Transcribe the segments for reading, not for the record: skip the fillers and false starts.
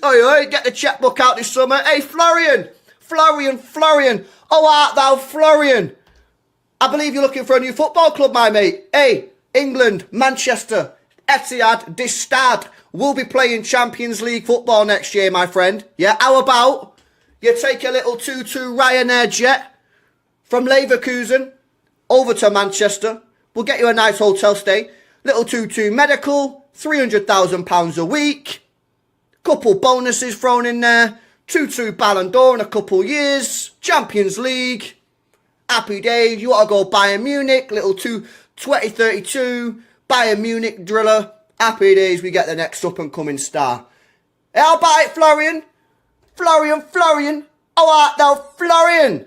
Oi, get the checkbook out this summer. Hey, Florian. Oh, art thou Florian? I believe you're looking for a new football club, my mate. Hey, England, Manchester, Etihad, this Stad will be playing Champions League football next year, my friend. Yeah, how about you take a little 2-2 Ryanair jet from Leverkusen over to Manchester. We'll get you a nice hotel stay. Little 2-2 medical, £300,000 a week. Couple bonuses thrown in there. 2-2 Ballon d'Or in a couple years. Champions League. Happy days. You want to go Bayern Munich. Little 2032 Bayern Munich driller. Happy days. We get the next up and coming star. Hey, how about it, Florian? Florian. How art thou, Florian?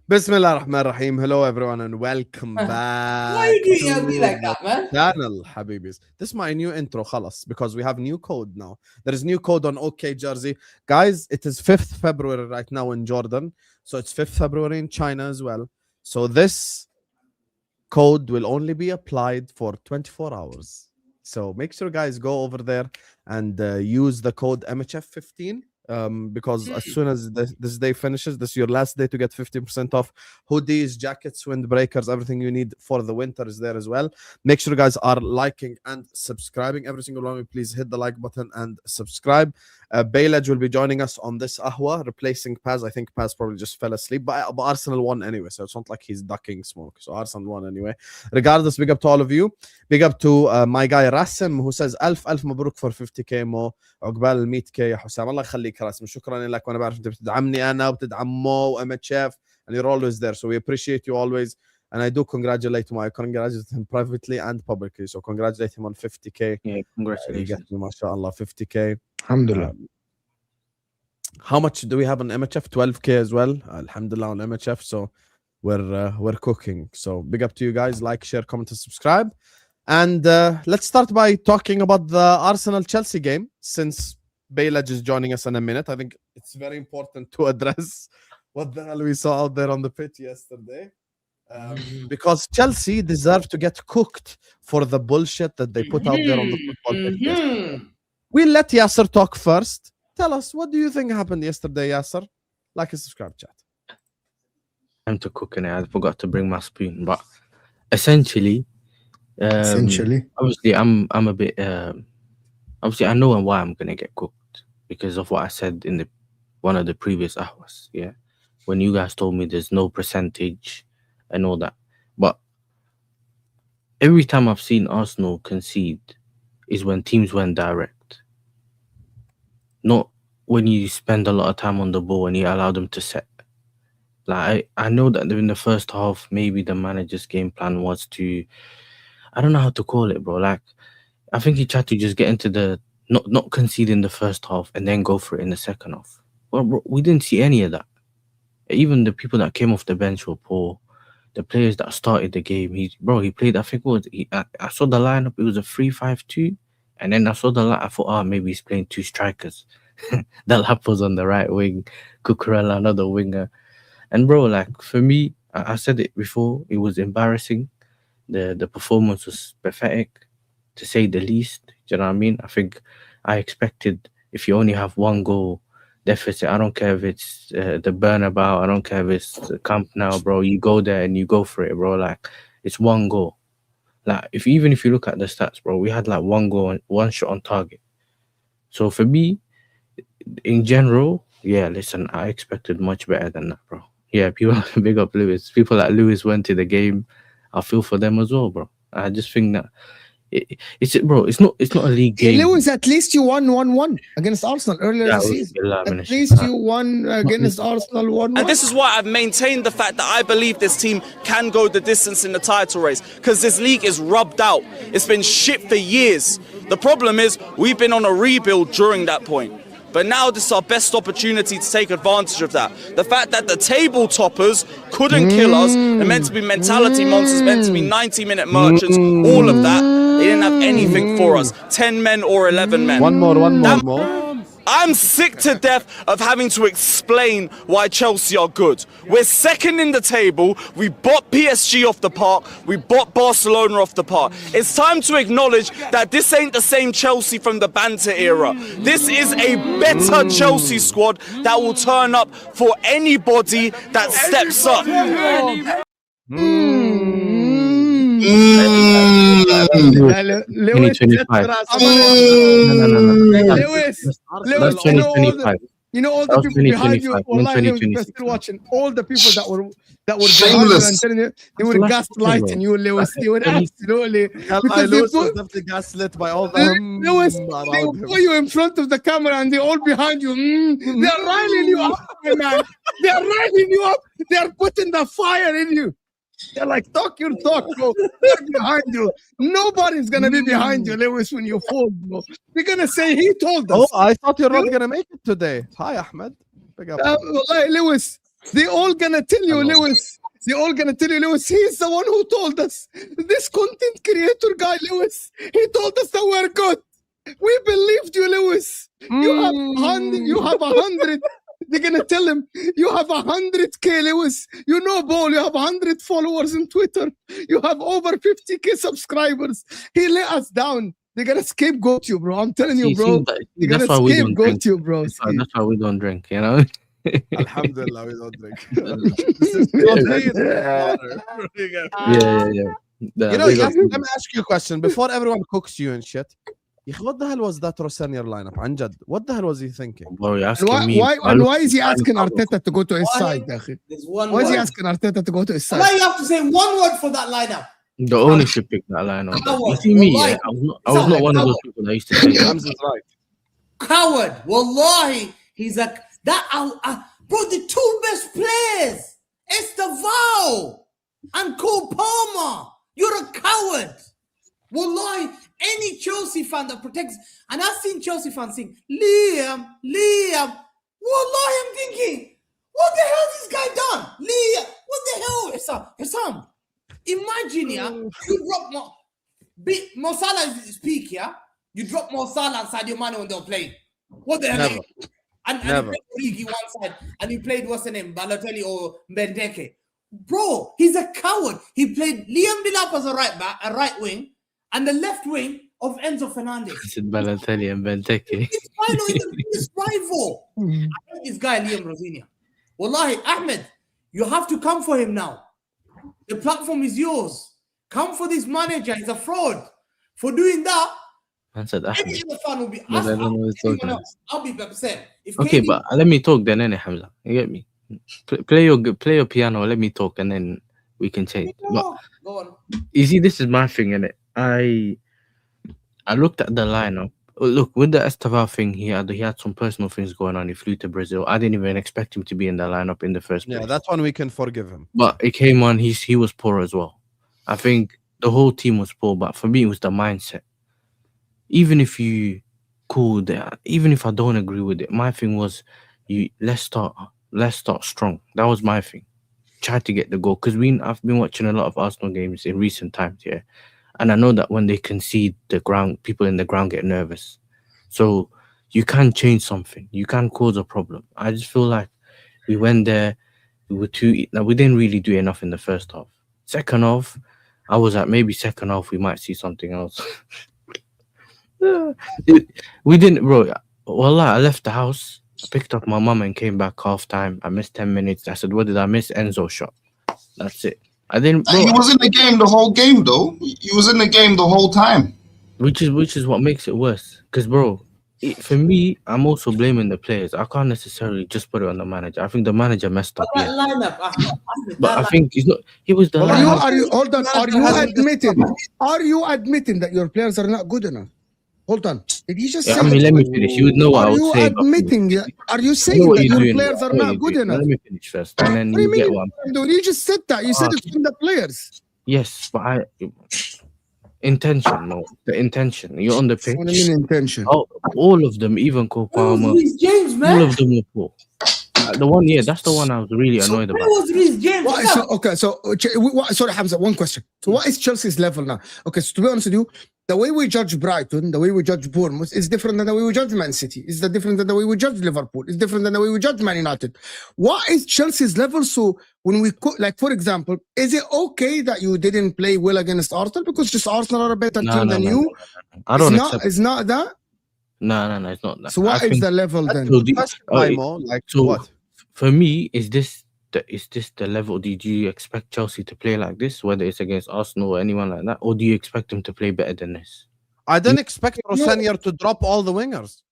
Bismillah ar-Rahman ar-Rahim. Hello everyone and welcome back. Why are you doing me like that, man? Channel, Habibis. This is my new intro, khalas, because we have new code now. There is new code on OK Jersey. Guys, it is 5th February right now in Jordan. So it's 5th February in China as well. So this code will only be applied for 24 hours. So make sure guys go over there and use the code MHF15. Because as soon as this day finishes, this is your last day to get 15% off. Hoodies, jackets, windbreakers, everything you need for the winter is there as well. Make sure you guys are liking and subscribing. Every single one of you, please hit the like button and subscribe. Bayledge will be joining us on this Ahwa, replacing Paz. I think Paz probably just fell asleep, but Arsenal won anyway, so it's not like he's ducking smoke. So Arsenal won anyway. Regardless, big up to all of you. Big up to my guy Rasim, who says ألف مبروك for 50k مو عقبال 100k يا حسام. الله يخليك راسم. شكرا لك وانا بعرف انت بتدعمني انا وبتدعم مو وMHF and you're always there. So we appreciate you always. And I do congratulate him. I congratulate him privately and publicly. So congratulate him on 50k. Yeah, congratulations. MashaAllah, 50k. Alhamdulillah. How much do we have on MHF? 12k as well. Alhamdulillah on MHF. So we're cooking. So big up to you guys. Like, share, comment, and subscribe. And let's start by talking about the Arsenal-Chelsea game. Since Bayledge is joining us in a minute, I think it's very important to address what the hell we saw out there on the pitch yesterday. Because Chelsea deserve to get cooked for the bullshit that they put out there on the football pitch yesterday. We'll let Yasser talk first. Tell us, what do you think happened yesterday, Yasser? Like and subscribe, chat. I'm to cooking it. I forgot to bring my spoon, but essentially, obviously, I'm a bit. Obviously, I know why I'm gonna get cooked because of what I said in one of the previous Ahwas. Yeah, when you guys told me there's no percentage and all that, but every time I've seen Arsenal concede is when teams went direct, not when you spend a lot of time on the ball and you allow them to set. Like I know that in the first half, maybe the manager's game plan was to, I don't know how to call it, bro. Like I think he tried to just get into the not concede in the first half and then go for it in the second half. Well, bro, we didn't see any of that. Even the people that came off the bench were poor. The players that started the game, he played. I think I saw the lineup. It was a 3-5-2, and then I saw the line. I thought, maybe he's playing two strikers. Delap was on the right wing, Cucurella another winger, and bro, like for me, I said it before. It was embarrassing. The performance was pathetic, to say the least. Do you know what I mean? I think I expected if you only have one goal deficit, I don't care if it's the Bernabeu, I don't care if it's the Camp Nou, bro. You go there and you go for it, bro. Like it's one goal. Like even if you look at the stats, bro, we had like one goal and one shot on target. So for me, in general, yeah, listen, I expected much better than that, bro. Yeah, people big up Lewis. People like Lewis went to the game. I feel for them as well, bro. I just think that it's not a league game. Lewis, at least you won 1-1 against Arsenal earlier this season. At least you won against Arsenal 1-1. And this is why I've maintained the fact that I believe this team can go the distance in the title race, because this league is rubbed out. It's been shit for years. The problem is we've been on a rebuild during that point. But now this is our best opportunity to take advantage of that. The fact that the table toppers couldn't kill us, they're meant to be mentality monsters, meant to be 90-minute merchants, all of that, they didn't have anything for us. 10 men or 11 men. One more. I'm sick to death of having to explain why Chelsea are good. We're second in the table. We bought PSG off the park. We bought Barcelona off the park. It's time to acknowledge that this ain't the same Chelsea from the banter era. This is a better Chelsea squad that will turn up for anybody that steps up. Lewis, 2025. Lewis, That's 2025. you know all the That was people behind you. 2025, Wallahi, Lewis, 2026. they're still watching. All the people that were behind you Shameless. and telling you they were gaslighting you, Lewis. They were absolutely because they Lewis was put, definitely gaslit by all the Lewis, they around him. put you in front of the camera and they're all behind you. They're riling you up, man. They're riling you up. They're putting the fire in you. They're like, talk your talk, bro. They're behind you. Nobody's gonna be behind you, Lewis, when you fall, bro. They're gonna say he told us. Oh, I thought you're not gonna make it today. Hi, Ahmed. Big up. Lewis, they all gonna tell you, Lewis. They're all gonna tell you, Lewis. He's the one who told us. This content creator guy, Lewis. He told us that we're good. We believed you, Lewis. You have 100. You have 100. They're gonna tell him you have 100K, Lewis. You know, ball. You have 100 followers on Twitter. You have over 50K subscribers. He let us down. They're gonna scapegoat you, bro. I'm telling you, bro. They're gonna scapegoat you, bro. That's why we don't drink, you know. Alhamdulillah, we don't drink. Yeah. You know, let me ask you a question before everyone cooks you and shit. What the hell was that Rossinier lineup? Anjad, what the hell was he thinking? Bro, you're asking me. Why is he asking Arteta to go to his side? There's one Why is he word. asking Arteta to go to his side? Why you have to say one word for that lineup? The ownership picked that lineup. Coward. You see me, Wallahi. yeah, I was not one of those people that used to say that. Hamza's right. Coward. Wallahi. He's bro, the two best players. Esteval and Cole Palmer. You're a coward. Wallahi, any Chelsea fan that protects, and I've seen Chelsea fans sing, Liam. Wallahi, I'm thinking, what the hell has this guy done? Liam, what the hell? Hissam, imagine, yeah, you drop Mo Salah is peak, yeah? You drop Mo Salah and Sadio Mane when they're playing. What the hell? Never. And he Never. played Origi one side, and he played, what's the name, Balotelli or Benteke. Bro, he's a coward. He played Liam Delap as a right wing, and the left wing of Enzo Fernandez. I said Balotelli and Benteke. It's final in the biggest rival. I hate this guy, Liam Rosinia. Wallahi, Ahmed, you have to come for him now. The platform is yours. Come for this manager. He's a fraud. For doing that, I said any Ahmed. other fan will be. No, I don't know what's talking about. I'll be upset. If Okay, KD but let me talk then, innit, Hamza? You get me? Play your piano, let me talk, and then we can change. But go on. you see, this is my thing, innit? I looked at the lineup. Look, with the Esteval thing, he had some personal things going on. He flew to Brazil. I didn't even expect him to be in the lineup in the first place. Yeah, that's one we can forgive him. But it came on. He was poor as well. I think the whole team was poor, but for me, it was the mindset. Even if you cool there, even if I don't agree with it, my thing was, let's start strong. That was my thing. Try to get the goal, because I've been watching a lot of Arsenal games in recent times, yeah, and I know that when they concede, people in the ground get nervous. So you can change something. You can cause a problem. I just feel like we went there. We didn't really do enough in the first half. Second half, I was like, maybe second half we might see something else. We didn't, bro. Wallah, I left the house. I picked up my mum and came back half time. I missed 10 minutes. I said, what did I miss? Enzo shot. That's it. I didn't. Bro, He was in the game the whole game, though. He was in the game the whole time. which is what makes it worse. Because, bro, for me, I'm also blaming the players. I can't necessarily just put it on the manager. I think the manager messed up. That Yeah. lineup, But I think he's not. He was the. Hold lineup. on. Are you admitting that your players are not good enough? Hold on. Did you just Yeah, say I mean, it? let me finish. You would know what I Are would you say. but- admitting? Are you I saying know what that you're your doing. players I are know what not you're good doing. enough? Let me finish first, and then What do you you get mean? one. You just said that. You said it's from the players. Yes, but intention. No, the intention. You're on the pitch. What do you mean intention? All of them, even Cole Where was Palmer, Reece James, all man? of them were poor. The one, yeah, that's the one I was really annoyed Where about. was Reece James? What is, sorry, Hamza, one question. So what is Chelsea's level now? Okay, so to be honest with you, the way we judge Brighton, the way we judge Bournemouth is different than the way we judge Man City. It's different than the way we judge Liverpool. It's different than the way we judge Man United. What is Chelsea's level? So when we like, for example, is it okay that you didn't play well against Arsenal because just Arsenal are a better team than you? No. I don't accept. It's not that. No, it's not that. So what is the level then? So what? For me, is this the level? Did you expect Chelsea to play like this, whether it's against Arsenal or anyone like that, or do you expect them to play better than this? I didn't expect Rossanier to drop all the wingers.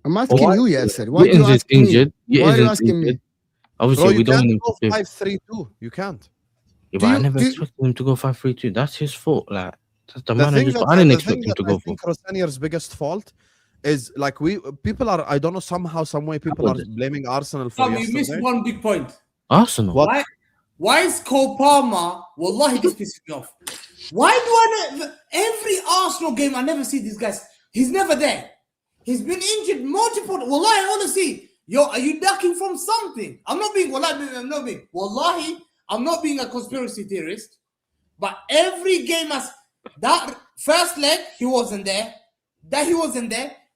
I'm asking you, Yasser. Why are you asking injured. me? Why are you asking me? Obviously, Bro, we don't can't want him go to 5-3-2. You can't. Yeah, but I never expected him to go 5-3-2. That's his fault. Like, that's the manager's fault. I I didn't expect him to go I think Rossanier's biggest fault is like people are, I don't know, somehow, some way people are blaming Arsenal for You missed one big point. Arsenal. What? Why is Cole Palmer? Wallahi, this pisses me off. Why do I never, every Arsenal game I never see these guys? He's never there. He's been injured multiple. Wallahi, I want to see. Yo, are you ducking from something? I'm not being Wallahi, I'm not being a conspiracy theorist. But every game as that first leg, he wasn't there.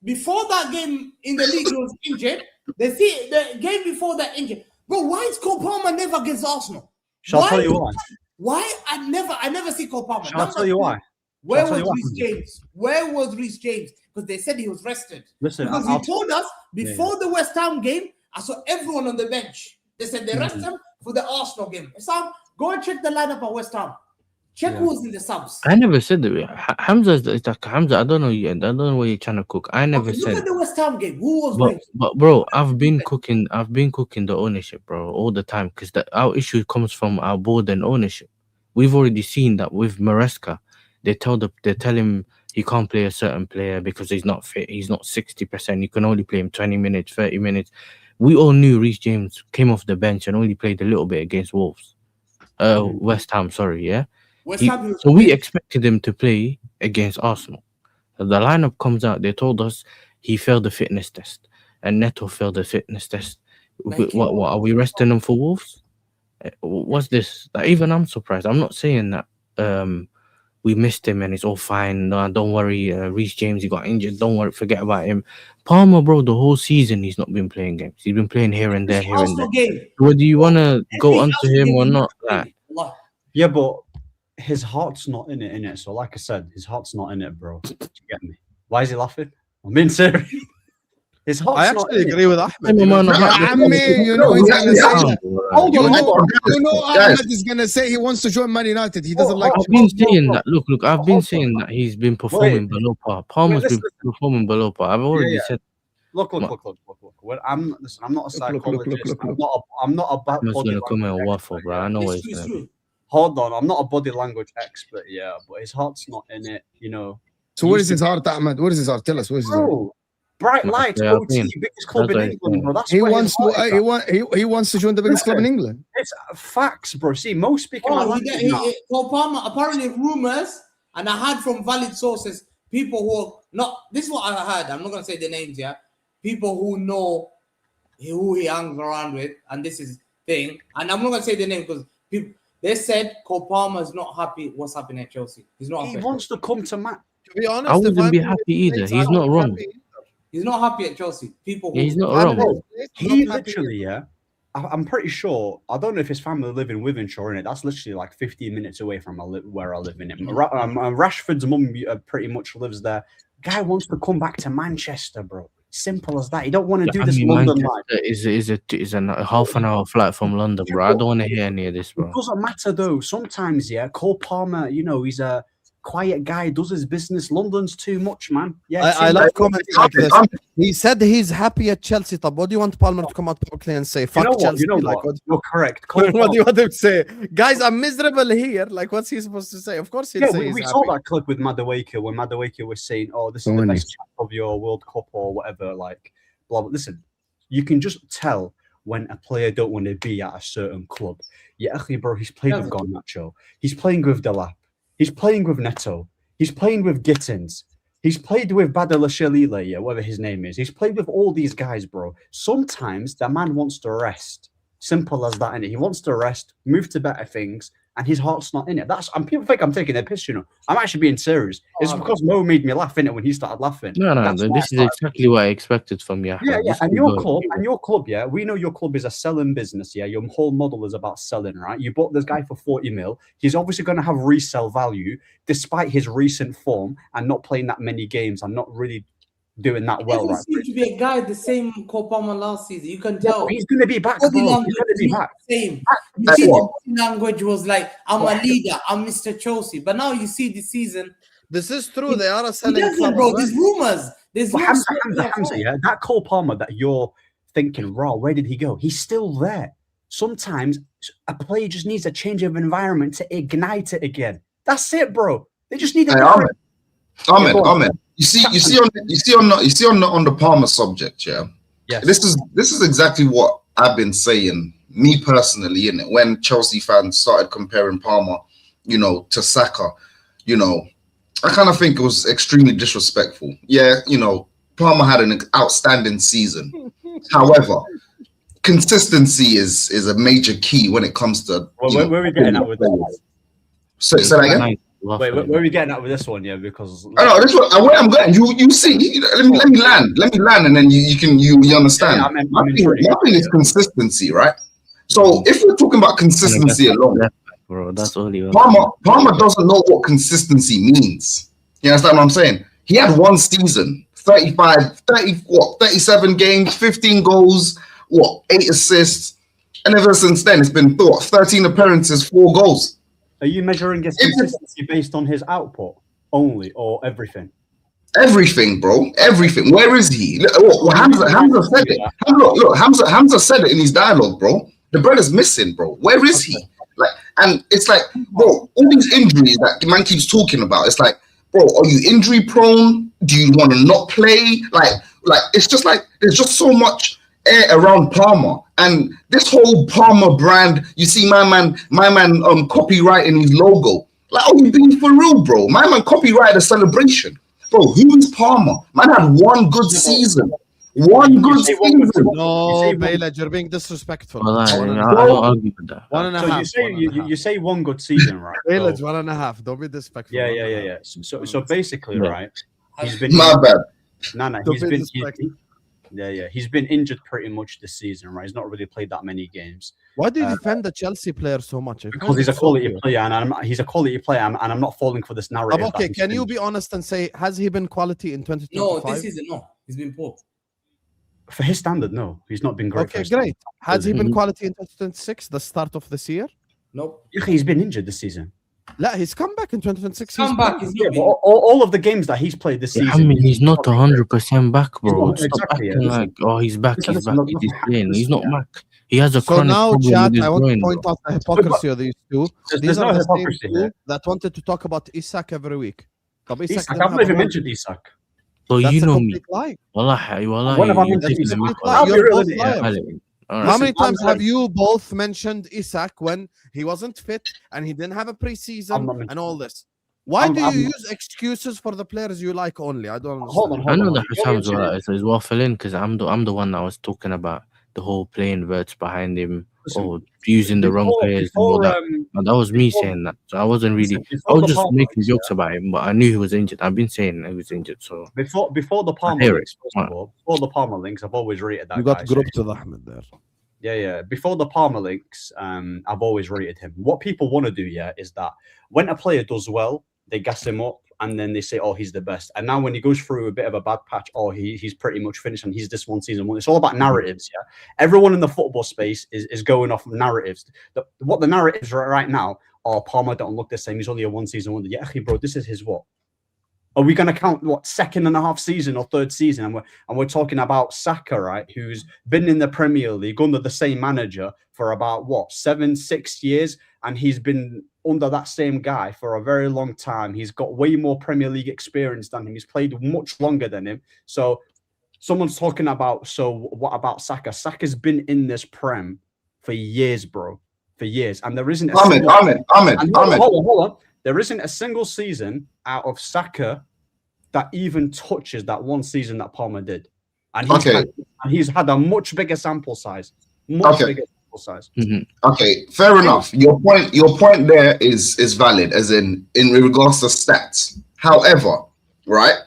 Before that game in the league, he was injured. The game before that injured. Bro, why is Cole Palmer never against Arsenal? Shall I tell you why? Why I never see Cole Palmer. Shall I tell you why? Where was Reece James? Where was Reece James? Because they said he was rested. Listen, because he told us before the West Ham game, I saw everyone on the bench. They said they rested him for the Arsenal game. Sam, go and check the lineup at West Ham. Check who was in the subs. I never said that. Hamza is like Hamza. I don't know yet. I don't know what you're trying to cook. I never said. Look at the West Ham game. Who was but bro, I've been cooking the ownership, bro, all the time, because our issue comes from our board and ownership. We've already seen that with Maresca. They tell him he can't play a certain player because he's not fit. He's not 60%. You can only play him 20 minutes, 30 minutes. We all knew Reece James came off the bench and only played a little bit against Wolves. West Ham, sorry, yeah. So we expected him to play against Arsenal. So the lineup comes out. They told us he failed the fitness test, and Neto failed the fitness test. What are we resting him for Wolves? What's this? Like, even I'm surprised. I'm not saying that we missed him and it's all fine. No, don't worry. Reece James, he got injured. Don't worry, forget about him. Palmer, bro, the whole season he's not been playing games. He's been playing here and there, Whether you want to go onto him or not, yeah, but his heart's not in it. So, like I said, his heart's not in it, bro. Do you get me? Why is he laughing? I'm being serious. His heart's I actually agree with Ahmed. You know he's gonna say Ahmed is gonna say he wants to join Man United. He doesn't like. I've been saying that. Look. I've been saying that he's been performing below par. Palmer's been performing below par. I've already said. Look. Well, I'm not a psychologist. I'm not a bad I'm body gonna come and waffle, bro. I know what he's gonna be. Hold on, I'm not a body language expert, but his heart's not in it, you know. So what is his heart, Ahmed? What is his heart? Tell us. What is his heart? Bright Lights, OT, biggest club in England, bro. That's he wants to join the biggest club in England. It's facts, bro. See, most speaking Cole Palmer, apparently rumors, and I heard from valid sources, people who not. This is what I heard. I'm not gonna say the names, people who know who he hangs around with, and this is thing. And I'm not gonna say the name because people. They said Cole Palmer is not happy what's happening at Chelsea. He's not happy. He wants to come to Matt. To be honest, I wouldn't be happy either. He's not wrong. He's not happy at Chelsea. He's not wrong. He literally, I'm pretty sure. I don't know if his family live in Wivenshaw, innit? That's literally like 15 minutes away from where I live in it. Rashford's mum pretty much lives there. Guy wants to come back to Manchester, bro. Simple as that. You don't want to do this London life. Is a half an hour flight from London, bro. I don't want to hear any of this, bro. It doesn't matter though. Sometimes, Cole Palmer, he's a quiet guy, does his business. London's too much, man. Yeah, I love comments like this. He said he's happy at Chelsea. What do you want Palmer to come out publicly and say? Fuck Chelsea. You know what? You're correct. What do you want him to say? Guys, I'm miserable here. Like, what's he supposed to say? Of course he'll say we saw that clip with Madueke when Madueke was saying, "Oh, this is the best chance of your World Cup or whatever." Like, blah blah. Listen, you can just tell when a player don't want to be at a certain club. Yeah, actually, bro, he's played with Garnacho. He's playing with Delap. He's playing with Neto. He's playing with Gittins. He's played with Badalashvili, whatever his name is. He's played with all these guys, bro. Sometimes the man wants to rest. Simple as that, innit? He wants to rest, move to better things, and his heart's not in it. And people think I'm taking their piss, you know. I'm actually being serious. It's because Mo made me laugh in it when he started laughing. No, this is exactly what I expected from you. Yeah. And your club, yeah, we know your club is a selling business, yeah. Your whole model is about selling, right? You bought this guy for 40 mil. He's obviously going to have resale value, despite his recent form and not playing that many games and not really doing that well, right? Seems to be a guy the same Cole Palmer last season. You can tell he's going to be back. Body Bro. language He's going to be back. Same. You see, the body language was like, I'm a leader. I'm Mr. Chelsea. But now you see this season. This is true. They are a selling club. Bro, there's rumors. There's Hamza, yeah. That Cole Palmer that you're thinking, raw, where did he go? He's still there. Sometimes a player just needs a change of environment to ignite it again. That's it, bro. They just need a Ahmed. You see on the Palmer subject, yeah. Yes. This is exactly what I've been saying, me personally, innit? When Chelsea fans started comparing Palmer, you know, to Saka, you know, I kind of think it was extremely disrespectful. Yeah, you know, Palmer had an outstanding season. However, consistency is a major key when it comes to. Well, where are we getting at with this? Say that again. Wait, where are we getting at with this one? Yeah, because I know this one. Where I'm going, you see. Let me land, and then you understand. Yeah, my thing is consistency, right? So if we're talking about consistency alone, bro, that's all you. Palmer doesn't know what consistency means. You understand what I'm saying? He had one season, 37 games, 15 goals, 8 assists, and ever since then it's been 13 appearances, 4 goals. Are you measuring his consistency based on his output only, or everything? Everything, bro. Everything. Where is he? Hamza said it. Look, Hamza said it in his dialogue, bro. The brother's missing, bro. Where is he? Like, and it's like, bro, all these injuries that the man keeps talking about. It's like, bro, are you injury prone? Do you want to not play? Like it's just like there's just so much air around Palmer, and this whole Palmer brand. You see, my man, copywriting his logo. Like, oh, you being for real, bro? My man copyrighted a celebration, bro. Who is Palmer? Man had one good season. One good season. No, Bayledge, you're being disrespectful. Well, I don't argue with that. 1.5. You say one good season, right? Bayledge, 1.5. Don't be disrespectful. Yeah. So basically, right? He's been my bad. He's been injured pretty much this season, right? He's not really played that many games. Why do you defend the Chelsea player so much? Because he's a quality player, and he's a quality player, and I'm not falling for this narrative. Okay, can you be honest and say, has he been quality in 2025? No, this season, no. He's been poor. For his standard, no. He's not been great. Okay, great. Has he been quality in 2026, the start of this year? Nope. He's been injured this season. He's come back in 2026. All of the games that he's played this season. I mean, he's not 100% back, bro. Stop exactly, acting like, he's back. He's playing. He's not back. He has a chronic problem. So now, chat, I want to point out the hypocrisy of these two. These are the same two here that wanted to talk about Isak every week. I've never even mentioned Isak. So that's you know me. Wallahi. How many times have you both mentioned Isak when he wasn't fit and he didn't have a preseason and all this? Why do you use excuses for the players you like only? I don't understand. I know that Hassam's is waffling because I'm the one that was talking about the whole playing verts behind him or using the wrong players and all that. That was me saying that. So I wasn't really. I was just making jokes about him, but I knew he was injured. I've been saying he was injured. So before the Palmer links, before the Palmer links, I've always rated that. You got grouped with Ahmed there. Yeah. Before the Palmer links, I've always rated him. What people want to do, is that when a player does well, they gas him up and then they say, oh, he's the best. And now when he goes through a bit of a bad patch, he's pretty much finished and he's this one season. It's all about narratives, Everyone in the football space is going off narratives. What the narratives right now are, Palmer don't look the same. He's only a one season wonder. Yeah, bro, this is his what? Are we going to count second and a half season or third season? And we're talking about Saka, right? Who's been in the Premier League under the same manager for about 7-6 years, and he's been under that same guy for a very long time. He's got way more Premier League experience than him. He's played much longer than him. So someone's talking about, so what about Saka? Saka's been in this Prem for years, bro, for years, and there isn't. Ahmed. Hold on. There isn't a single season out of Saka that even touches that one season that Palmer did. And he's had a much bigger sample size. Bigger sample sample size. Okay, fair enough. Your point there is valid, as in regards to stats. However, right,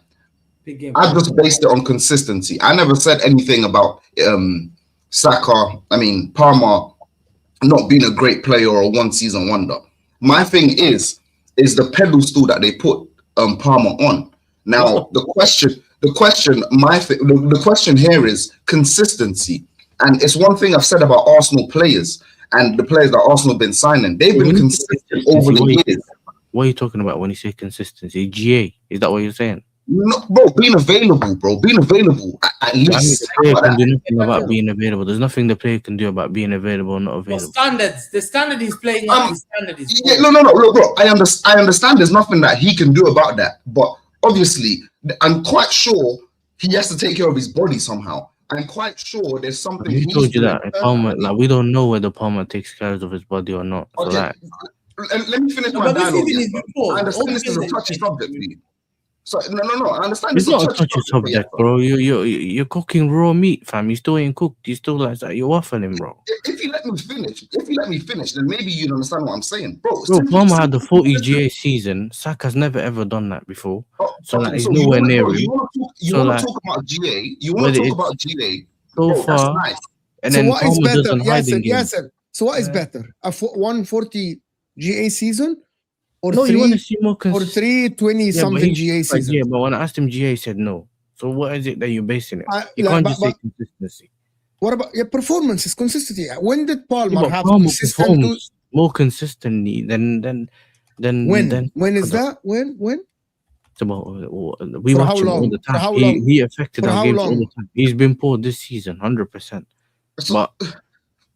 Big game. I just based it on consistency. I never said anything about Palmer not being a great player or a one-season wonder. My thing is the pedestal that they put Palmer on. Now the question here is consistency, and it's one thing I've said about Arsenal players and the players that Arsenal have been signing. They've been consistent over the years. What are you talking about when you say consistency? GA, is that what you're saying? No, bro, being available, at least. Can do nothing about being available. There's nothing the player can do about being available or not available. The standard he's playing at, his standard is no, look, bro. I understand. There's nothing that he can do about that. But obviously, I'm quite sure he has to take care of his body somehow. I'm quite sure there's something. He told you that Palmer, like, we don't know whether Palmer takes care of his body or not. So okay. Let me finish my dialogue. I understand this is a touchy subject for you. So no. I understand. It's not a touchy subject, bro. You're cooking raw meat, fam. You still ain't cooked. You still like that. You're waffling, bro. If you let me finish, then maybe you'd understand what I'm saying, bro. Palmer had the 40 GA season. Saka's never ever done that before. So like, he's nowhere near it. You want to talk about GA? You want to talk about GA? So bro, far, that's nice. and so then what is Palmer better? doesn't Yes. So what is better? A 140 GA season? Or no, you want to see more or 320 something GA season. Yeah, but when I asked him GA, he said no. So what is it that you're basing it? You can't just say consistency. What about your performance? Is consistency? When did Palmer have Palmer consistent more consistently than when? When is that? When? It's about we watch him all the time. He affected our games all the time. He's been poor this season, 100%. But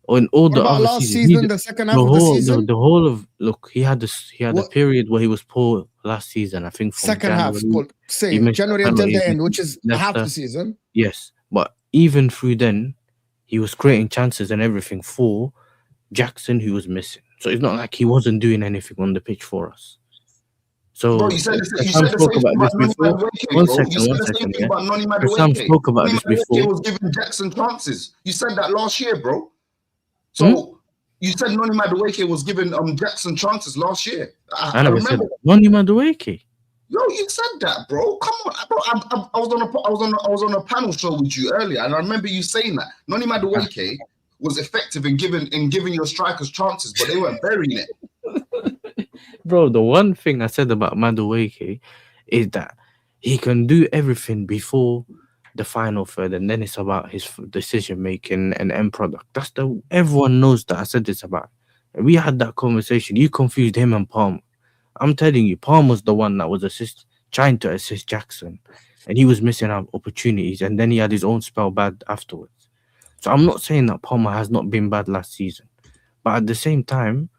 in all the other last season, the second half of the season, the whole of he had a period where he was poor last season. I think from second half, January until the end, which is half the season. Yes, but even through then, he was creating chances and everything for Jackson, who was missing. So it's not like he wasn't doing anything on the pitch for us. So bro, you said spoke about this before. One second. Sam spoke about this before. He was giving Jackson chances. You said that last year, bro. So you said Noni Madueke was giving Jackson chances last year. I never said Noni Madueke. Yo, you said that, bro. Come on, bro. I was on a panel show with you earlier, and I remember you saying that Noni Madueke was effective in giving your strikers chances, but they weren't burying it. Bro, the one thing I said about Madueke is that he can do everything before the final third, and then it's about his decision making and end product. Everyone knows that. I said this about. We had that conversation. You confused him and Palmer. I'm telling you, Palmer's the one that was trying to assist Jackson, and he was missing out opportunities, and then he had his own spell bad afterwards. So I'm not saying that Palmer has not been bad last season, but at the same time,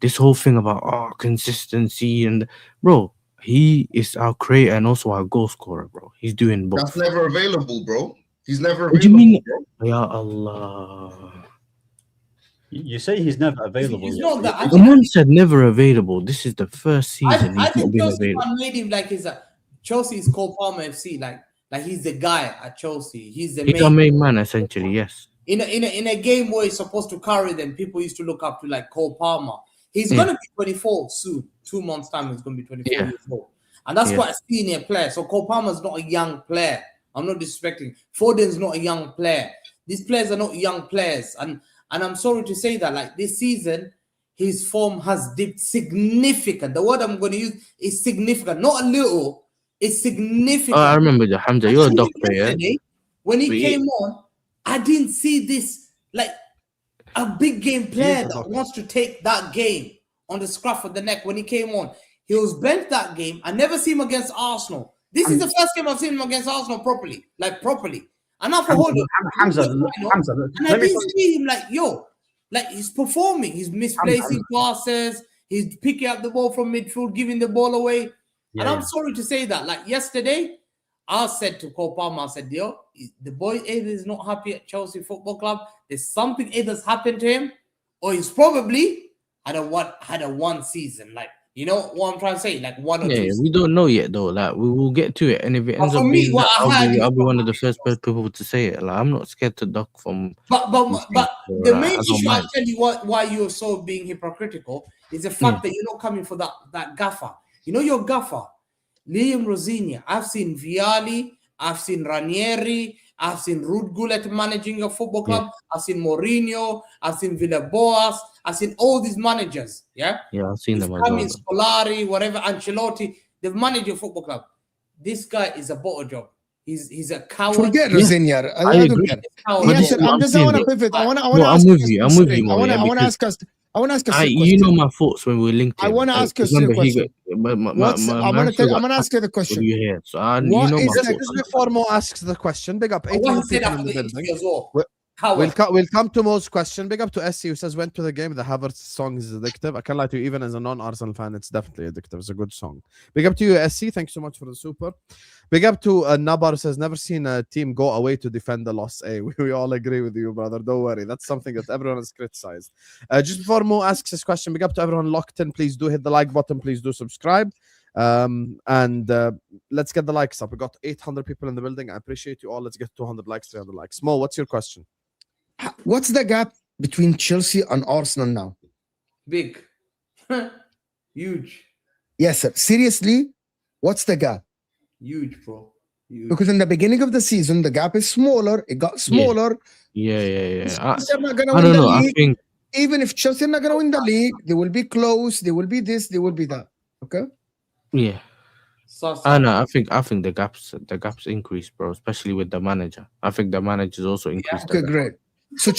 this whole thing about consistency and bro. He is our creator and also our goal scorer, bro. He's doing both. That's never available, bro. He's never available. What do you mean? Bro. Ya Allah. You say he's never available. The man said never available. This is the first season I he's not think been Chelsea available. made him like Chelsea is called Palmer FC, like he's the guy at Chelsea. He's our main man, essentially. Yes. In a game where he's supposed to carry them, people used to look up to like Cole Palmer. He's gonna be 24 soon. 2 months time, he's gonna be 24 years old, and that's quite a senior player. So Cole Palmer's not a young player. I'm not disrespecting. Foden's not a young player. These players are not young players, and I'm sorry to say that. Like this season, his form has dipped significant. The word I'm going to use is significant, not a little. It's significant. Oh, I remember that, Hamza. You're a doctor, yeah. When he came on, I didn't see this like a big game player that wants to take that game on the scruff of the neck. When he came on, he was bent that game. I never see him against Arsenal. This is the first game I've seen him against Arsenal properly. And now for Hamza, and I didn't see him like he's performing. He's misplacing passes. He's picking up the ball from midfield, giving the ball away. And I'm sorry to say that. Like yesterday, I said to Cole Palmer, I said, yo, the boy either is not happy at Chelsea Football Club. There's something either's happened to him, or he's probably had a one season. Like You know what I'm trying to say? Like one or Yeah, two. we don't know yet though. Like we will get to it, and if it ends for up me, being what that, I heard I'll is- be one of the first people to say it. Like I'm not scared to duck from. But So, the like, main I don't issue, I'll mind. tell you why you're so being hypocritical is the fact that you're not coming for that gaffer. You know your gaffer, Liam Rosinia. I've seen Vialli, I've seen Ranieri, I've seen Ruud Gullit managing a football club. I've seen Mourinho, I've seen Villas-Boas, I've seen all these managers. Yeah, I've seen them as coming well. Scolari, whatever, Ancelotti. They've managed a football club. This guy is a bottle job. He's a coward. Forget Rosinia. I agree. Yes, sir. I'm just. I want to saying, pivot. I want to. No, I'm with you. I'm with you, I Mo, want yeah, to because ask us. I want to ask us. a you know question. my thoughts when we were linked. I want to ask you a question. I'm going to ask you the question. You here? So you What know is my the- thoughts. Just before Mo asks the question, big up. I want 18 to say people that in for the the building. interview as well. We'll come to Mo's question. Big up to SC who says went to the game. The Havertz song is addictive. I can't lie to you, even as a non-Arsenal fan, it's definitely addictive. It's a good song. Big up to you, SC. Thanks so much for the super. Big up to Nabar who says never seen a team go away to defend the loss. Hey, we all agree with you, brother. Don't worry. That's something that everyone has criticized. Just before Mo asks his question, big up to everyone locked in. Please do hit the like button. Please do subscribe. And let's get the likes up. We got 800 people in the building. I appreciate you all. Let's get 200 likes, 300 likes. Mo, what's your question? What's the gap between Chelsea and Arsenal now? Big, huge, Yes, sir. Seriously, what's the gap? huge, bro. Huge. Because in the beginning of the season, the gap is smaller. It got smaller. Yeah. Chelsea are not gonna I win don't the know. I league. think Even if Chelsea are not gonna win the league, they will be close. They will be this. They will be that. Okay. yeah. So, I know. I think the gaps increase, bro. Especially with the manager. I think the manager's also increased. Okay, great. So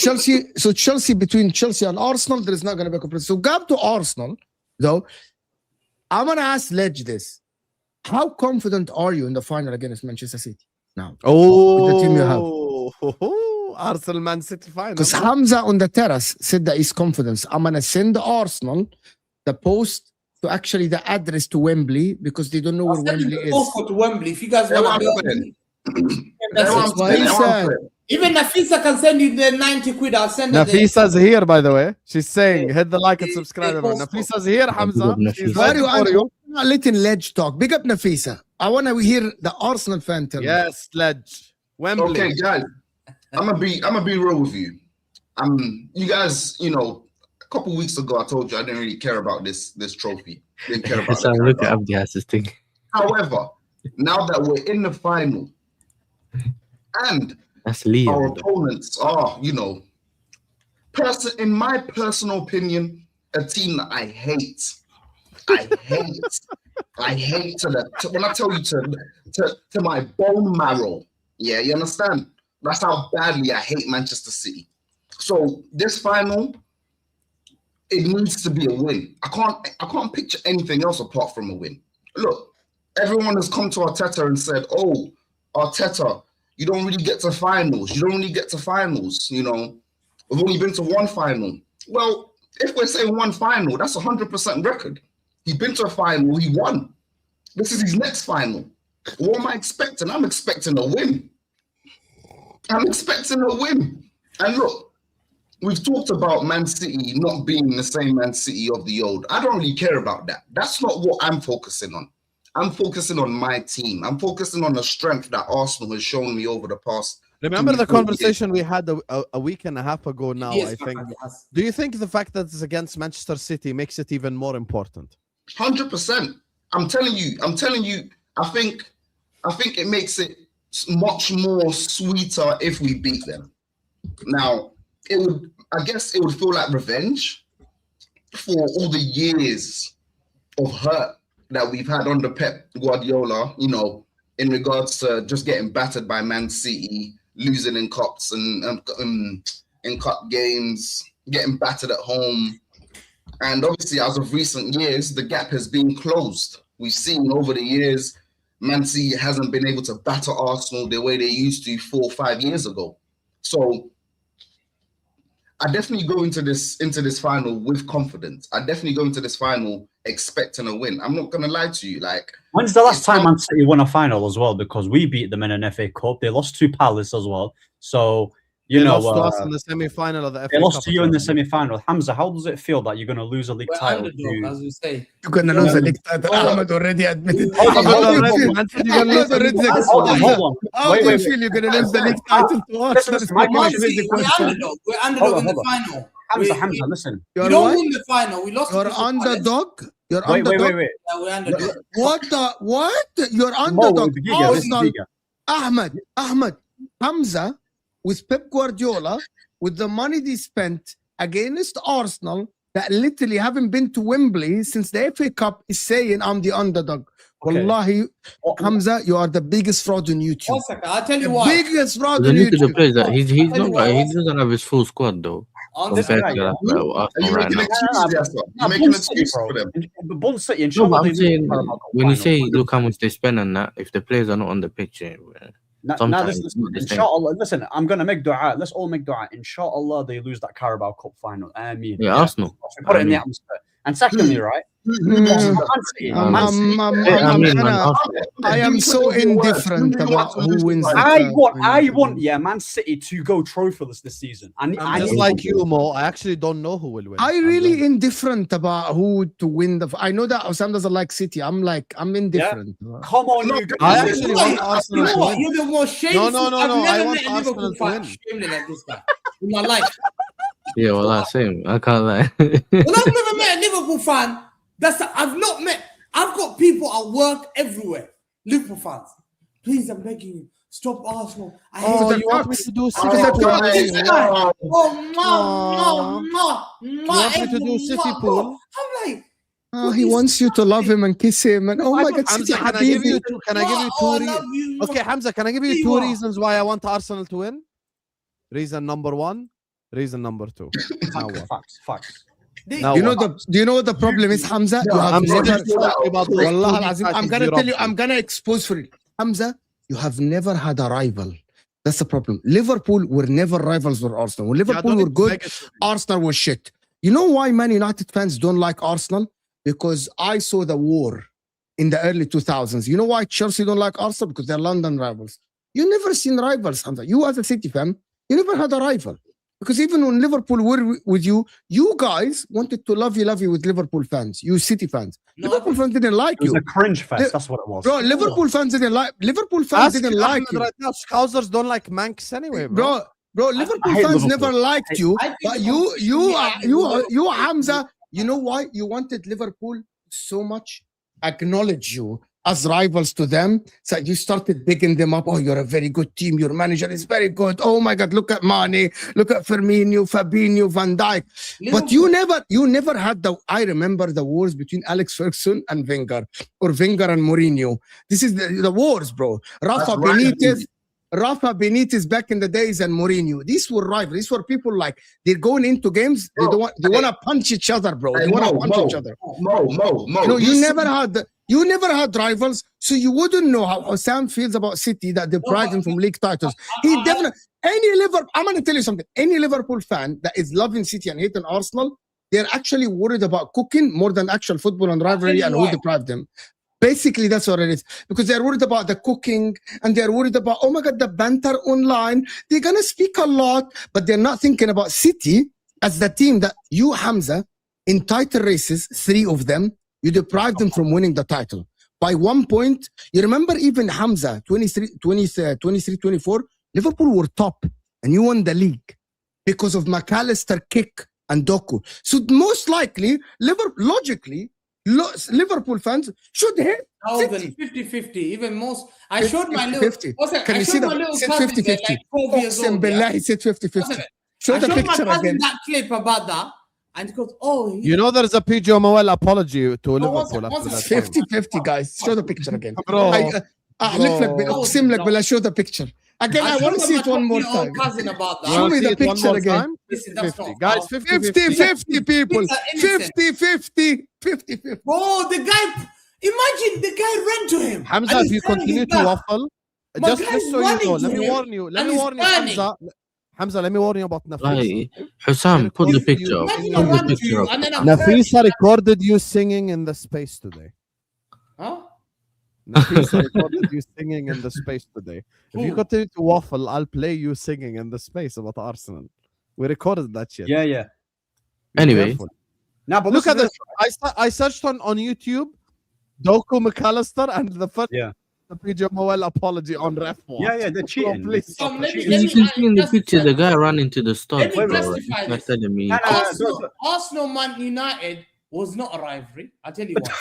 Chelsea between Chelsea and Arsenal, there is not gonna be a comparison. So gap to Arsenal, though. I'm gonna ask Ledge this. How confident are you in the final against Manchester City now? Oh, With the team you have. Arsenal Man City final. Because Hamza on the terrace said that his confidence. I'm gonna send Arsenal the post to actually the address to Wembley because they don't know where Wembley is. Go to Wembley if you guys That's want what to I'm go. saying. That's That's it. what I'm saying. That's what I'm saying. Even Nafisa can send you the 90 quid. I'll send her the Nafisa's here, by the way. She's saying hit the like and They- subscribe. they everyone. post- Nafisa's here, Hamza. Nafisa. She's Why ready do for you. I'm letting Ledge talk? Big up Nafisa. I want to hear the Arsenal fan tell me. Yes, Ledge. Wembley. Okay, guys, I'm gonna be real with you. You guys, a couple weeks ago, I told you I didn't really care about this trophy. Didn't care about So it. look at Abdias's thing. However, now that we're in the final, and That's Leo. our opponents are, in my personal opinion, a team that I hate. I hate when I tell you to my bone marrow. Yeah, you understand? That's how badly I hate Manchester City. So this final, it needs to be a win. I can't picture anything else apart from a win. Look, everyone has come to Arteta and said, "Oh, Arteta, you don't really get to finals. We've only been to one final." Well, if we're saying one final, that's 100% record. He's been to a final, he won. This is his next final. What am I expecting? I'm expecting a win. And look, we've talked about Man City not being the same Man City of the old. I don't really care about that. That's not what I'm focusing on. I'm focusing on my team. I'm focusing on the strength that Arsenal has shown me over the past. Remember the 24 conversation we had a week and a half ago now, Yes, I think. yes. Do you think the fact that it's against Manchester City makes it even more important? 100%. I'm telling you. I think it makes it much more sweeter if we beat them. Now, I guess it would feel like revenge for all the years of hurt that we've had under Pep Guardiola, in regards to just getting battered by Man City, losing in cups and in cup games, getting battered at home. And obviously, as of recent years, the gap has been closed. We've seen over the years, Man City hasn't been able to batter Arsenal the way they used to 4 or 5 years ago. So I definitely go into this final with confidence. I definitely go into this final expecting a win. I'm not gonna lie to you. When's the last time Man City won a final as well? Because we beat them in an FA Cup. They lost to Palace as well. So You They know, lost to us in the semi-final of the FA they lost Cup to you in the tournament. semi-final. Hamza, how does it feel that you're going to lose a league We're title? underdog, as we say. You're gonna lose the league title. Ahmed already admitted. Hold on, How hold do on, you hold feel? on. Man said you're gonna Ahmed lose the already league said- title. Hold on. How Wait, do you wait, feel you're gonna lose the league title to us? Listen, That's my the question most is- basic We're question. underdog. We're underdog Hold on, in the hold final. Hamza, listen. We You're don't what? win the final. We lost to You're Crystal Palace. underdog. You're Wait. underdog. Yeah, we're underdog. What? You're Mo, underdog. Digiga, this is Arsenal. Digiga. Ahmed, Hamza, with Pep Guardiola, with the money they spent against Arsenal, that literally haven't been to Wembley since the FA Cup, is saying I'm the underdog. Okay. Wallahi, Oh, Hamza, you are the biggest fraud on YouTube. One second, I'll tell you The what. biggest fraud But on look at the YouTube. players that he's Tell not you what, like, he what's- doesn't have his full squad though On this compared right, to yeah. like, Are Arsenal you right making now. excuses, Jasper? You're Nah, making Bull City, excuses bro. for them. But Bull City, No, inshallah, but I'm they lose saying the Carabao Cup when you final. say look how much they spend on that, if the players are not on the pitch, Now, sometimes listen, it's not the same. inshallah, listen, I'm going to make dua. Let's all make dua. Inshallah, they lose that Carabao Cup final. I mean, Yeah, Arsenal. So put it in the Ameen. atmosphere. And secondly, right? Mm. Man City, Man City. I am so indifferent about who wins. I want, Man City to go trophyless this season. I'm just like you, Mo. I actually don't know who will win. I I'm really like- indifferent about who to win the. I know that Osam doesn't like City. I'm indifferent. Come on, you guys. I actually want Arsenal You to know what? win. You're the most shameful. No, I've I never want met a Liverpool Arsenal to fan win. shameless like this guy in my life. Yeah, well, that's same. I can't lie. Well, I've never met a Liverpool fan. I've got people at work everywhere. Liverpool fans. Please, I'm begging you. Stop Arsenal. I hate Oh, the you want me Ducks. to do City? Oh, pool? You want me to do City pool? I'm like, He wants you to love him and kiss him. And oh my God, City Hamza, can I give you Habibi. two? Can I give you oh, I two? love you. Okay, Hamza, can I give you two reasons why I want Arsenal to win? Reason number one, reason number two. Now what? Facts. Now Do you know what? the problem is, Hamza? You have I'm never. still talking about those Wallah two al-Azim, I'm titles gonna you're tell you. up I'm to. gonna expose for you, Hamza. You have never had a rival. That's the problem. Liverpool were never rivals with Arsenal. When Liverpool were good, Arsenal was shit. You know why Man United fans don't like Arsenal? Because I saw the war in the early 2000s. You know why Chelsea don't like Arsenal? Because they're London rivals. You never seen rivals, Hamza. You as a City fan, you never had a rival. Because even when Liverpool were with you, you guys wanted to love you with Liverpool fans, you City fans. No, Liverpool fans didn't like It was you. a cringe fest. That's what it was. Bro, Liverpool fans didn't like you. Right now, Scousers don't like Manx anyway, bro. Bro, Liverpool hate fans Liverpool. never liked you. I think But it's you, Hamza, you know why you wanted Liverpool so much? Acknowledge you as rivals to them. So you started bigging them up. Oh, you're a very good team. Your manager is very good. Oh my God, look at Mane, look at Firmino, Fabinho, Van Dijk. But you never had I remember the wars between Alex Ferguson and Wenger, or Wenger and Mourinho. This is the wars, bro. Rafa Benitez back in the days and Mourinho. These were rivals. These were people like they're going into games. They want to punch each other, bro. They want to punch each other. Mo. No, you never had rivals, so you wouldn't know how Sam feels about City that deprived him from league titles. He definitely I'm gonna tell you something. Any Liverpool fan that is loving City and hating Arsenal, they're actually worried about cooking more than actual football and rivalry and who deprived them. Basically, that's what it is. Because they're worried about the cooking and they're worried about, oh my God, the banter online. They're going to speak a lot, but they're not thinking about City as the team that you, Hamza, in title races, 3 of them, you deprived them from winning the title. By 1 point, you remember even Hamza, 23-24, Liverpool were top and you won the league because of McAllister kick and Doku. So most likely, logically, Liverpool fans should hate City. 50-50, even most. I showed my little. 50. Can you see that? Said 50-50. Oxen Billah, he said 50-50. Show the picture again. That clip about that, and he goes, "Oh, You know, there's a PJ Mowell apology to Liverpool after that. 50-50, guys. Show the picture again. Bro. Sim like Billah, show the picture. Again, I want to see it one more time. Cousin about that. Show me the picture again. Listen, that's 50. not- Guys, 50-50 people. 50-50. 50-50. Bro, the guy. Imagine the guy ran to him. Hamza, and if he's you telling continue him to that. waffle, My just guy's so you running know, to let me him, warn you. Let and me he's warn you, burning. Hamza, let me warn you about Nafisa. Like, Hussam, put the picture up. Imagine I Put the run to picture you, up. and then I'm Nafisa recorded you singing in the space today. Huh? Nafis, I recorded you singing in the space today. If you Who? continue to waffle, I'll play you singing in the space about Arsenal. We recorded that shit. Yeah, yeah. Be Anyway. careful. Now, but Look listen at to this. I searched on YouTube, Doku McAllister, and the first Yeah. PJ Moel apology on ref. Yeah, yeah, they're cheating. please They're stop Let me- cheating. let You me- can see in the picture the guy ran into the Let start, me bro. justify You're this. telling me. No, Arsenal Man United was not a rivalry. I'll tell you why.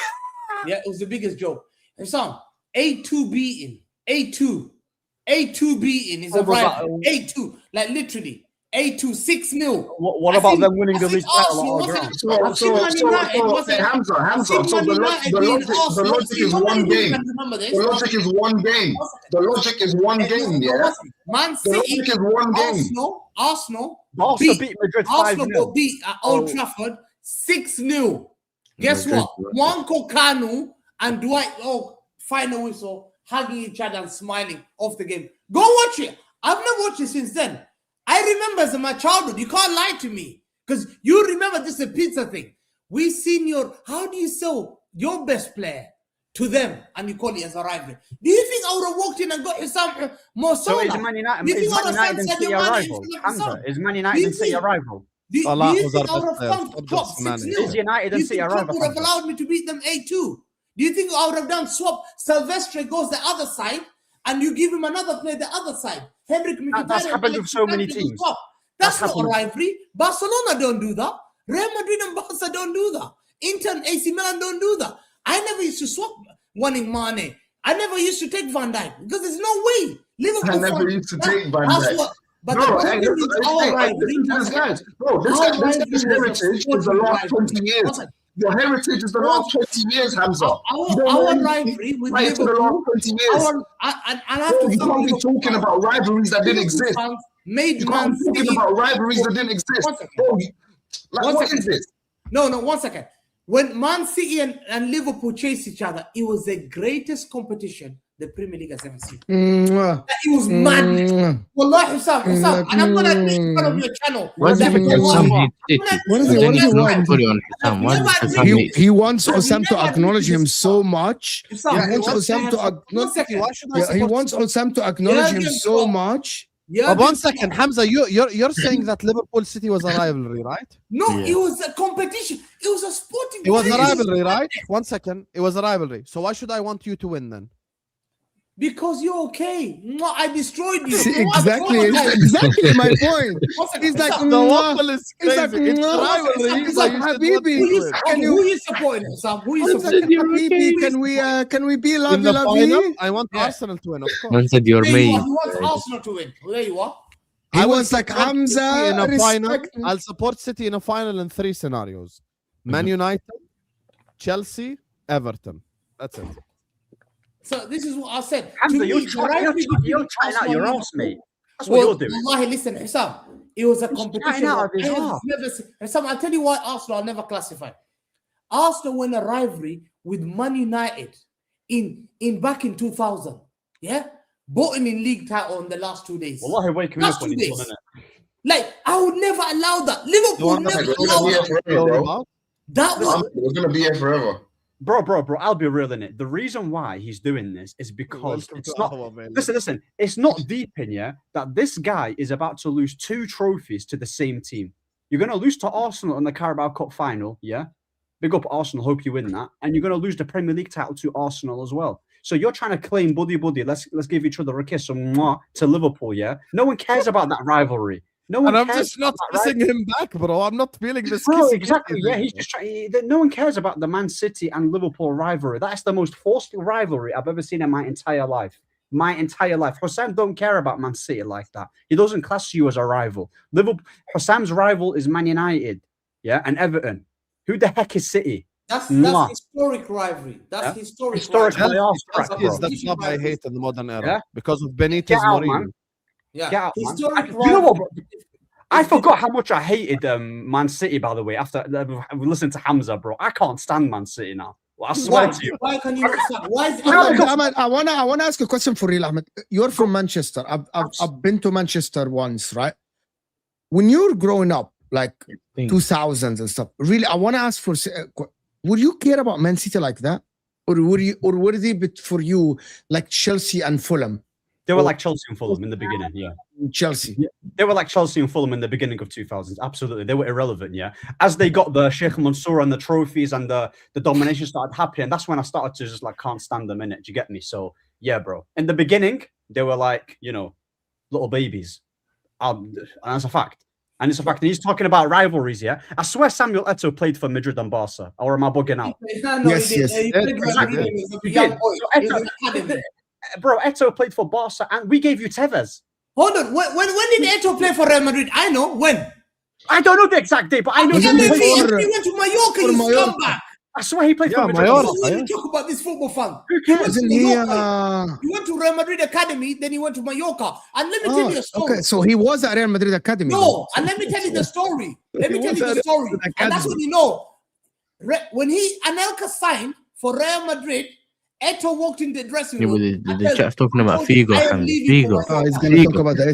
Yeah, it was the biggest joke. And some A2 beating. A2 beating is a Oh, but that- rivalry. A2. Like literally. A2 6-0. What I about think- them winning I the think league title Arsenal on wasn't- ground? I've seen Man United wasn't- Hamza. I've seen So Man the United beating Arsenal. logic is How many one people game. can remember this? The logic is one game. The logic is one game, yeah? Man The City, logic is one game. Arsenal Arsenal beat Madrid Arsenal 5-0. got beat at Old Oh. Trafford 6-0. Guess Madrid, what? Juanco Kanu and Dwight, final whistle, hugging each other and smiling off the game. Go watch it. I've never watched it since then. I remember as my childhood. You can't lie to me because you remember this is a pizza thing. We seen how do you sell your best player to them and you call it as a rivalry? Do you think I would have walked in and got some more So is soda? Man United, You think is I Man would have United and fancied City a your money rival? instead of Hamza, some? is Man Do United you and City a think- rival? Do Allah you was think our I would have best player. come Stop Klopp just managing. 6-0? Is United Do and you City think a Klopp rival? would have Hamza? allowed me to beat them 8-2? Do you think I would have done swap? Silvestre goes the other side and you give him another player the other side. Henrik That's Mkhitaryan happened and with so many Alexis teams. swap. That's That's not a happened- rivalry. Barcelona don't do that. Real Madrid and Barca don't do that. Inter and AC Milan don't do that. I never used to swap one in Mane. I never used to take Van Dijk because there's no way. Liverpool I never fan- used to take Van that's Dijk. what- But Bro, the hey, problem is our rivalry. this guy's Our rivalry heritage was a is the sporting last 20 rivalry. years. Listen, Your heritage is the last 20 years, Hamza. Our You don't our know rivalry with right to the Liverpool. last 20 years. And I have Bro, to you tell can't be Liverpool talking fans, about rivalries that didn't Liverpool exist. fans made You Man can't be talking City. about rivalries that didn't exist. One second. Bro, One what second. is this? No, 1 second. When Man City and Liverpool chased each other, it was the greatest competition the Premier League has ever seen. Mwah. It was madness. Mwah. Wallahi, Hussam, and I'm gonna admit in front of your channel. Why that does wallahi, Sam hate City? What is And it? then What is he's it? not What? fully on Sam. Why does Sam hate? He wants I've Osam to never acknowledge admitted him this so stuff. much. Hussam, He wants Osam to One acknowledge. second. Why should I Yeah, he support wants City? Osam to acknowledge him Jurgen so Klopp. much. Yeah, One second, Hamza, you're saying that Liverpool City was a rivalry, right? No, Yeah. it was a competition. It was a sporting. It was a competition. rivalry, right? 1 second, it was a rivalry. So why should I want you to win then? Because you're okay. Mwah, I destroyed you. See, I exactly, traumatized you. exactly my point. One second, He's like, Hussam, mwah. is It's like, crazy. It's a mwah. rivalry. It's so like, you should Habibi, want me who to you, win. Can you- who you supporting, Hussam? Who you Man said supporting? you're Habibi, can we be In lovey the final, lovey? I want Yeah. Arsenal to win, of course. Man said you're There you made. are. He wants Arsenal to win. There you are. He I will was like support City Hamza. in a final. Respect. I'll support City in a final in 3 scenarios: Man United, Chelsea, Everton. That's it. So this is what I said. Hamza, To you're me, the trying rivalry between out Arsenal your and arse, mate. That's what Well, you're doing. wallahi, listen, Hussam, it was a competition. chatting out of his I have arse. never seen. Hussam, I'll tell you why Arsenal I'll never classify. Arsenal won a rivalry with Man United in back in 2000. Yeah, bought in league title in the last 2 days. Wallahi, waking me Last up when 2 he's days. done it. Like I would never allow that. Liverpool want never that? It's gonna allowed be here that. forever, bro. That was It's gonna be here forever. Bro, I'll be real in it. The reason why he's doing this is because Welcome it's to not. Ahwa, man. Listen. It's not deep in here that this guy is about to lose 2 trophies to the same team. You're going to lose to Arsenal in the Carabao Cup final, yeah? Big up Arsenal, hope you win that. And you're going to lose the Premier League title to Arsenal as well. So you're trying to claim buddy, let's give each other a kiss and mwah to Liverpool, yeah? No one cares about that rivalry. No one And I'm cares just not about that kissing him back, bro. I'm not feeling this. Bro, kissy exactly. kissy Yeah, thing, he's bro. just trying. No one cares about the Man City and Liverpool rivalry. That's the most forceful rivalry I've ever seen in my entire life. Hussam don't care about Man City like that. He doesn't class you as a rival. Hussam's rival is Man United, yeah, and Everton. Who the heck is City? that's Mwah. historic rivalry. That's Yeah. historic. Historic rivalry. playoff Chelsea track, is bro. the club I hate in the modern era Yeah. because of Benitez Get out, Mourinho. man. Yeah, Get out, man. historic You know what, rivalry. bro? I forgot how much I hated Man City, by the way, after we listened to Hamza, bro. I can't stand Man City now. Well, I swear to you. Why can you not stand? Why is Ahmed, I wanna ask a question for real, Ahmed. You're from Manchester. I've been to Manchester once, right? When you're growing up, like 2000s and stuff, really, I want to ask for. Would you care about Man City like that? or were they bit for you like Chelsea and Fulham? They were like Chelsea and Fulham in the beginning, yeah. Chelsea. Yeah, they were like Chelsea and Fulham in the beginning of 2000s. Absolutely, they were irrelevant. Yeah, as they got the Sheikh Mansour and the trophies and the domination started happening, that's when I started to just like can't stand them in it. Do you get me? So yeah, bro. In the beginning, they were like little babies, and that's a fact. And it's a fact. And he's talking about rivalries. Yeah, I swear Samuel Eto'o played for Madrid and Barca. Or am I bugging out? Yes, yes. Bro, Eto'o played for Barca, and we gave you Tevez. Hold on. When did Eto'o play for Real Madrid? I know when. I don't know the exact date, but I know He went to Mallorca. You scumbag. I swear he played for Madrid. Mallorca. We talk about this football fan. Who cares? He went to Real Madrid Academy, then he went to Mallorca. And let me tell you a story. Okay, so he was at Real Madrid Academy. No, and let me tell you the story. And that's what you know. When Anelka signed for Real Madrid, Eto'o walked in the dressing room. The chat's talking about Figo. Figo. Oh, he's going to talk about that.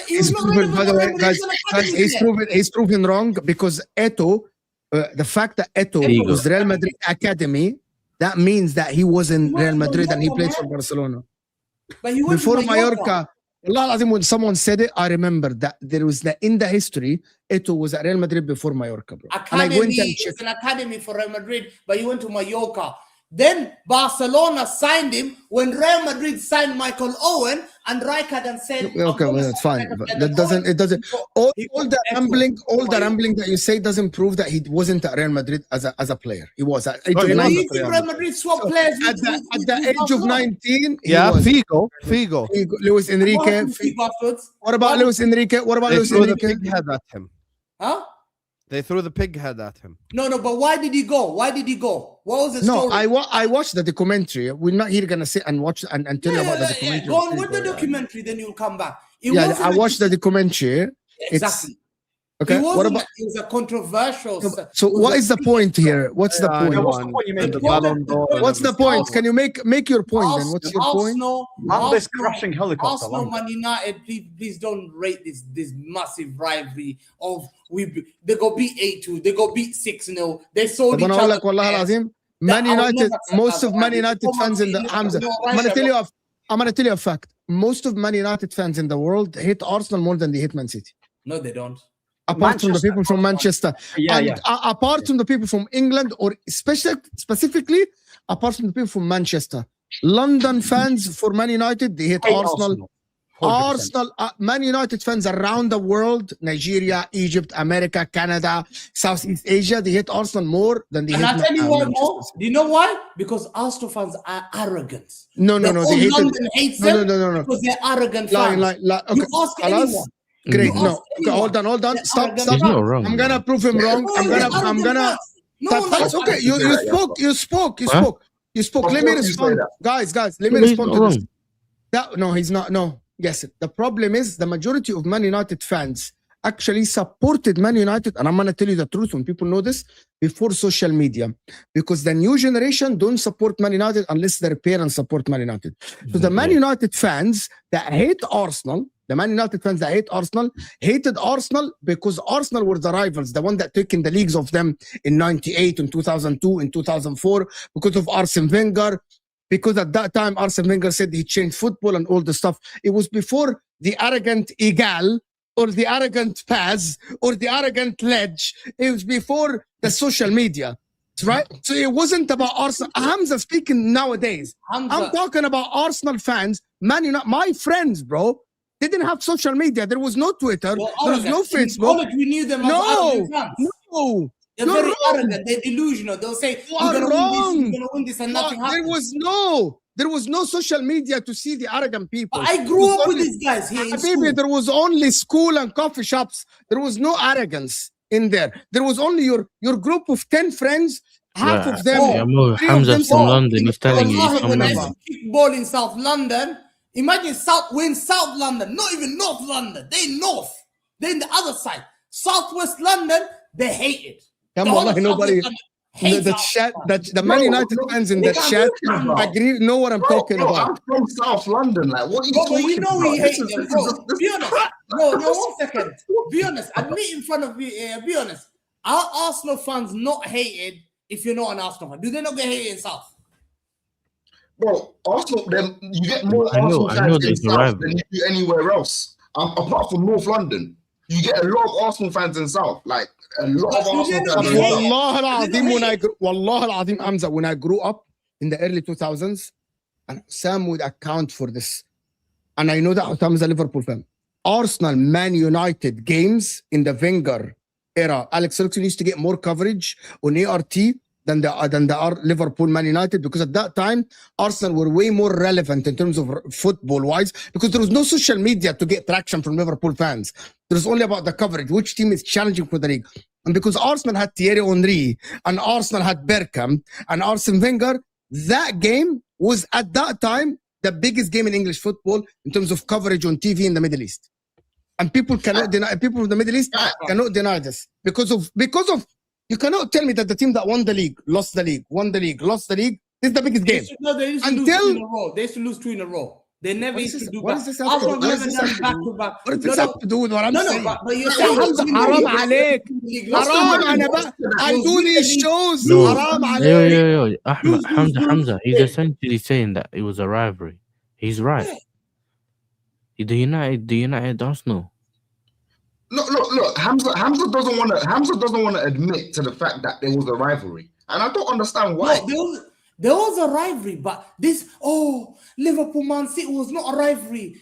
He's proven, by the way, guys, he's proven wrong because Eto'o, the fact that Eto'o was Real Madrid Academy, that means that he was in Real Madrid and he played for Barcelona. But he went Before to Mallorca, when someone said it, I remember that there was in the history, Eto'o was at Real Madrid before Mallorca, bro. Academy is an academy for Real Madrid, but he went to Mallorca. Then Barcelona signed him when Real Madrid signed Michael Owen and Rijkaard and said, okay, well, that's fine. But that doesn't. All the rambling that you say doesn't prove that he wasn't at Real Madrid as a player. He was at age of 19. Real Madrid swapped players at the age of 19. Yeah, Figo. Luis Enrique. What about Luis Enrique? They threw the pig head at him. Huh? They threw the pig head at him. No, but why did he go? What was the story? No, I watched the documentary. We're not here gonna sit and watch and tell you about the documentary. Go on with the documentary, then you'll come back. I watched the documentary. Exactly. Okay. What about? It was a controversial. So what is the point here? What's the point? What's the point? Can you make your point then? What's your point? This crashing helicopter. Arsenal, Man United, please don't rate this massive rivalry of they go beat 8-2, they go beat 6-0. They sold each other. Man United, most of Man United fans in the Hamza. I'm gonna tell you a fact. Most of Man United fans in the world hate Arsenal more than they hate Man City. No, they don't. Apart from the people from Manchester, apart from the people from England, or specifically apart from the people from Manchester, London fans for Man United, they hate Arsenal. 100%. Man United fans around the world, Nigeria, Egypt, America, Canada, Southeast Asia, they hate Arsenal more than they hate. And I'll tell you why more. Do you know why? Because Arsenal fans are arrogant. No. They hate London hates them. No. Because they're arrogant fans. Okay. You ask anyone. Great. No. Okay, hold on. Stop. Wrong, I'm gonna prove him wrong. I'm gonna. That's okay. You spoke. Let me respond, guys. Let me respond to this. No, he's not. No. Yes. The problem is the majority of Man United fans actually supported Man United, and I'm gonna tell you the truth when people know this, before social media, because the new generation don't support Man United unless their parents support Man United. So the Man United fans that hate Arsenal. The Man United fans that hate Arsenal hated Arsenal because Arsenal were the rivals, the one that took in the leagues of them in 98, in 2002, in 2004, because of Arsene Wenger. Because at that time, Arsene Wenger said he changed football and all the stuff. It was before the arrogant Egal or the arrogant Paz or the arrogant Ledge. It was before the social media, right? So it wasn't about Arsenal. Hamza speaking nowadays. I'm talking about Arsenal fans, Man United, my friends, bro. They didn't have social media. There was no Twitter. There was no Facebook. We knew them as No. They're very arrogant. They're delusional. They'll say, "You're gonna win this, and nothing happened." There was no social media to see the arrogant people. But I grew up with these guys here in school. Baby, there was only school and coffee shops. There was no arrogance in there. There was only your group of 10 friends. Half of them. Hamza from London. He's telling you. When I used to kick ball in South London. Imagine we're in South London, not even North London. They're north. They're in the other side. Southwest London, they hate it. Nobody. The Man United fans in the chat agree. Know what I'm talking about? I'm from South London. Like, what are you talking about? We hate them, bro. Be honest. No, 1 second. Be honest. Admit in front of you. Be honest. Are Arsenal fans not hated if you're not an Arsenal fan? Do they not get hated in South? Bro, Arsenal, then you get more I know Arsenal fans in there's a South rivalry. than you do anywhere else. Apart from North London, you get a lot of Arsenal fans in South. Like a lot of But you Arsenal didn't fans in hate South. it. والله العظيم hate when I it. والله العظيم Hamza, when I grew up in the early 2000s, and Sam would account for this, and I know that Hamza Liverpool fan. Arsenal, Man United games in the Wenger era, Alex Ferguson used to get more coverage on ART than the Liverpool Man United, because at that time Arsenal were way more relevant in terms of football wise, because there was no social media to get traction from Liverpool fans. There was only about the coverage, which team is challenging for the league. And because Arsenal had Thierry Henry and Arsenal had Bergkamp and Arsene Wenger, that game was at that time the biggest game in English football in terms of coverage on TV in the Middle East. And people cannot deny, people from the Middle East cannot deny this because of you cannot tell me that the team that won the league, lost the league, won the league, lost the league. This is the biggest game. They used to lose 2 in a row. They used to lose 2 in a row. They never used to do what that. does this have to do? Arsenal What does never this done have to back do? to back. What does this have to do with what I'm saying? but you're يا saying حمزة حرام عليك حرام انا بقى I do these shows No. حرام عليك Yo, Ahmed, Hamza, he's essentially saying that it was a rivalry. He's right. The United Arsenal. Look. Hamza doesn't want to admit to the fact that there was a rivalry, and I don't understand why. No, there was a rivalry, but Liverpool Man City was not a rivalry.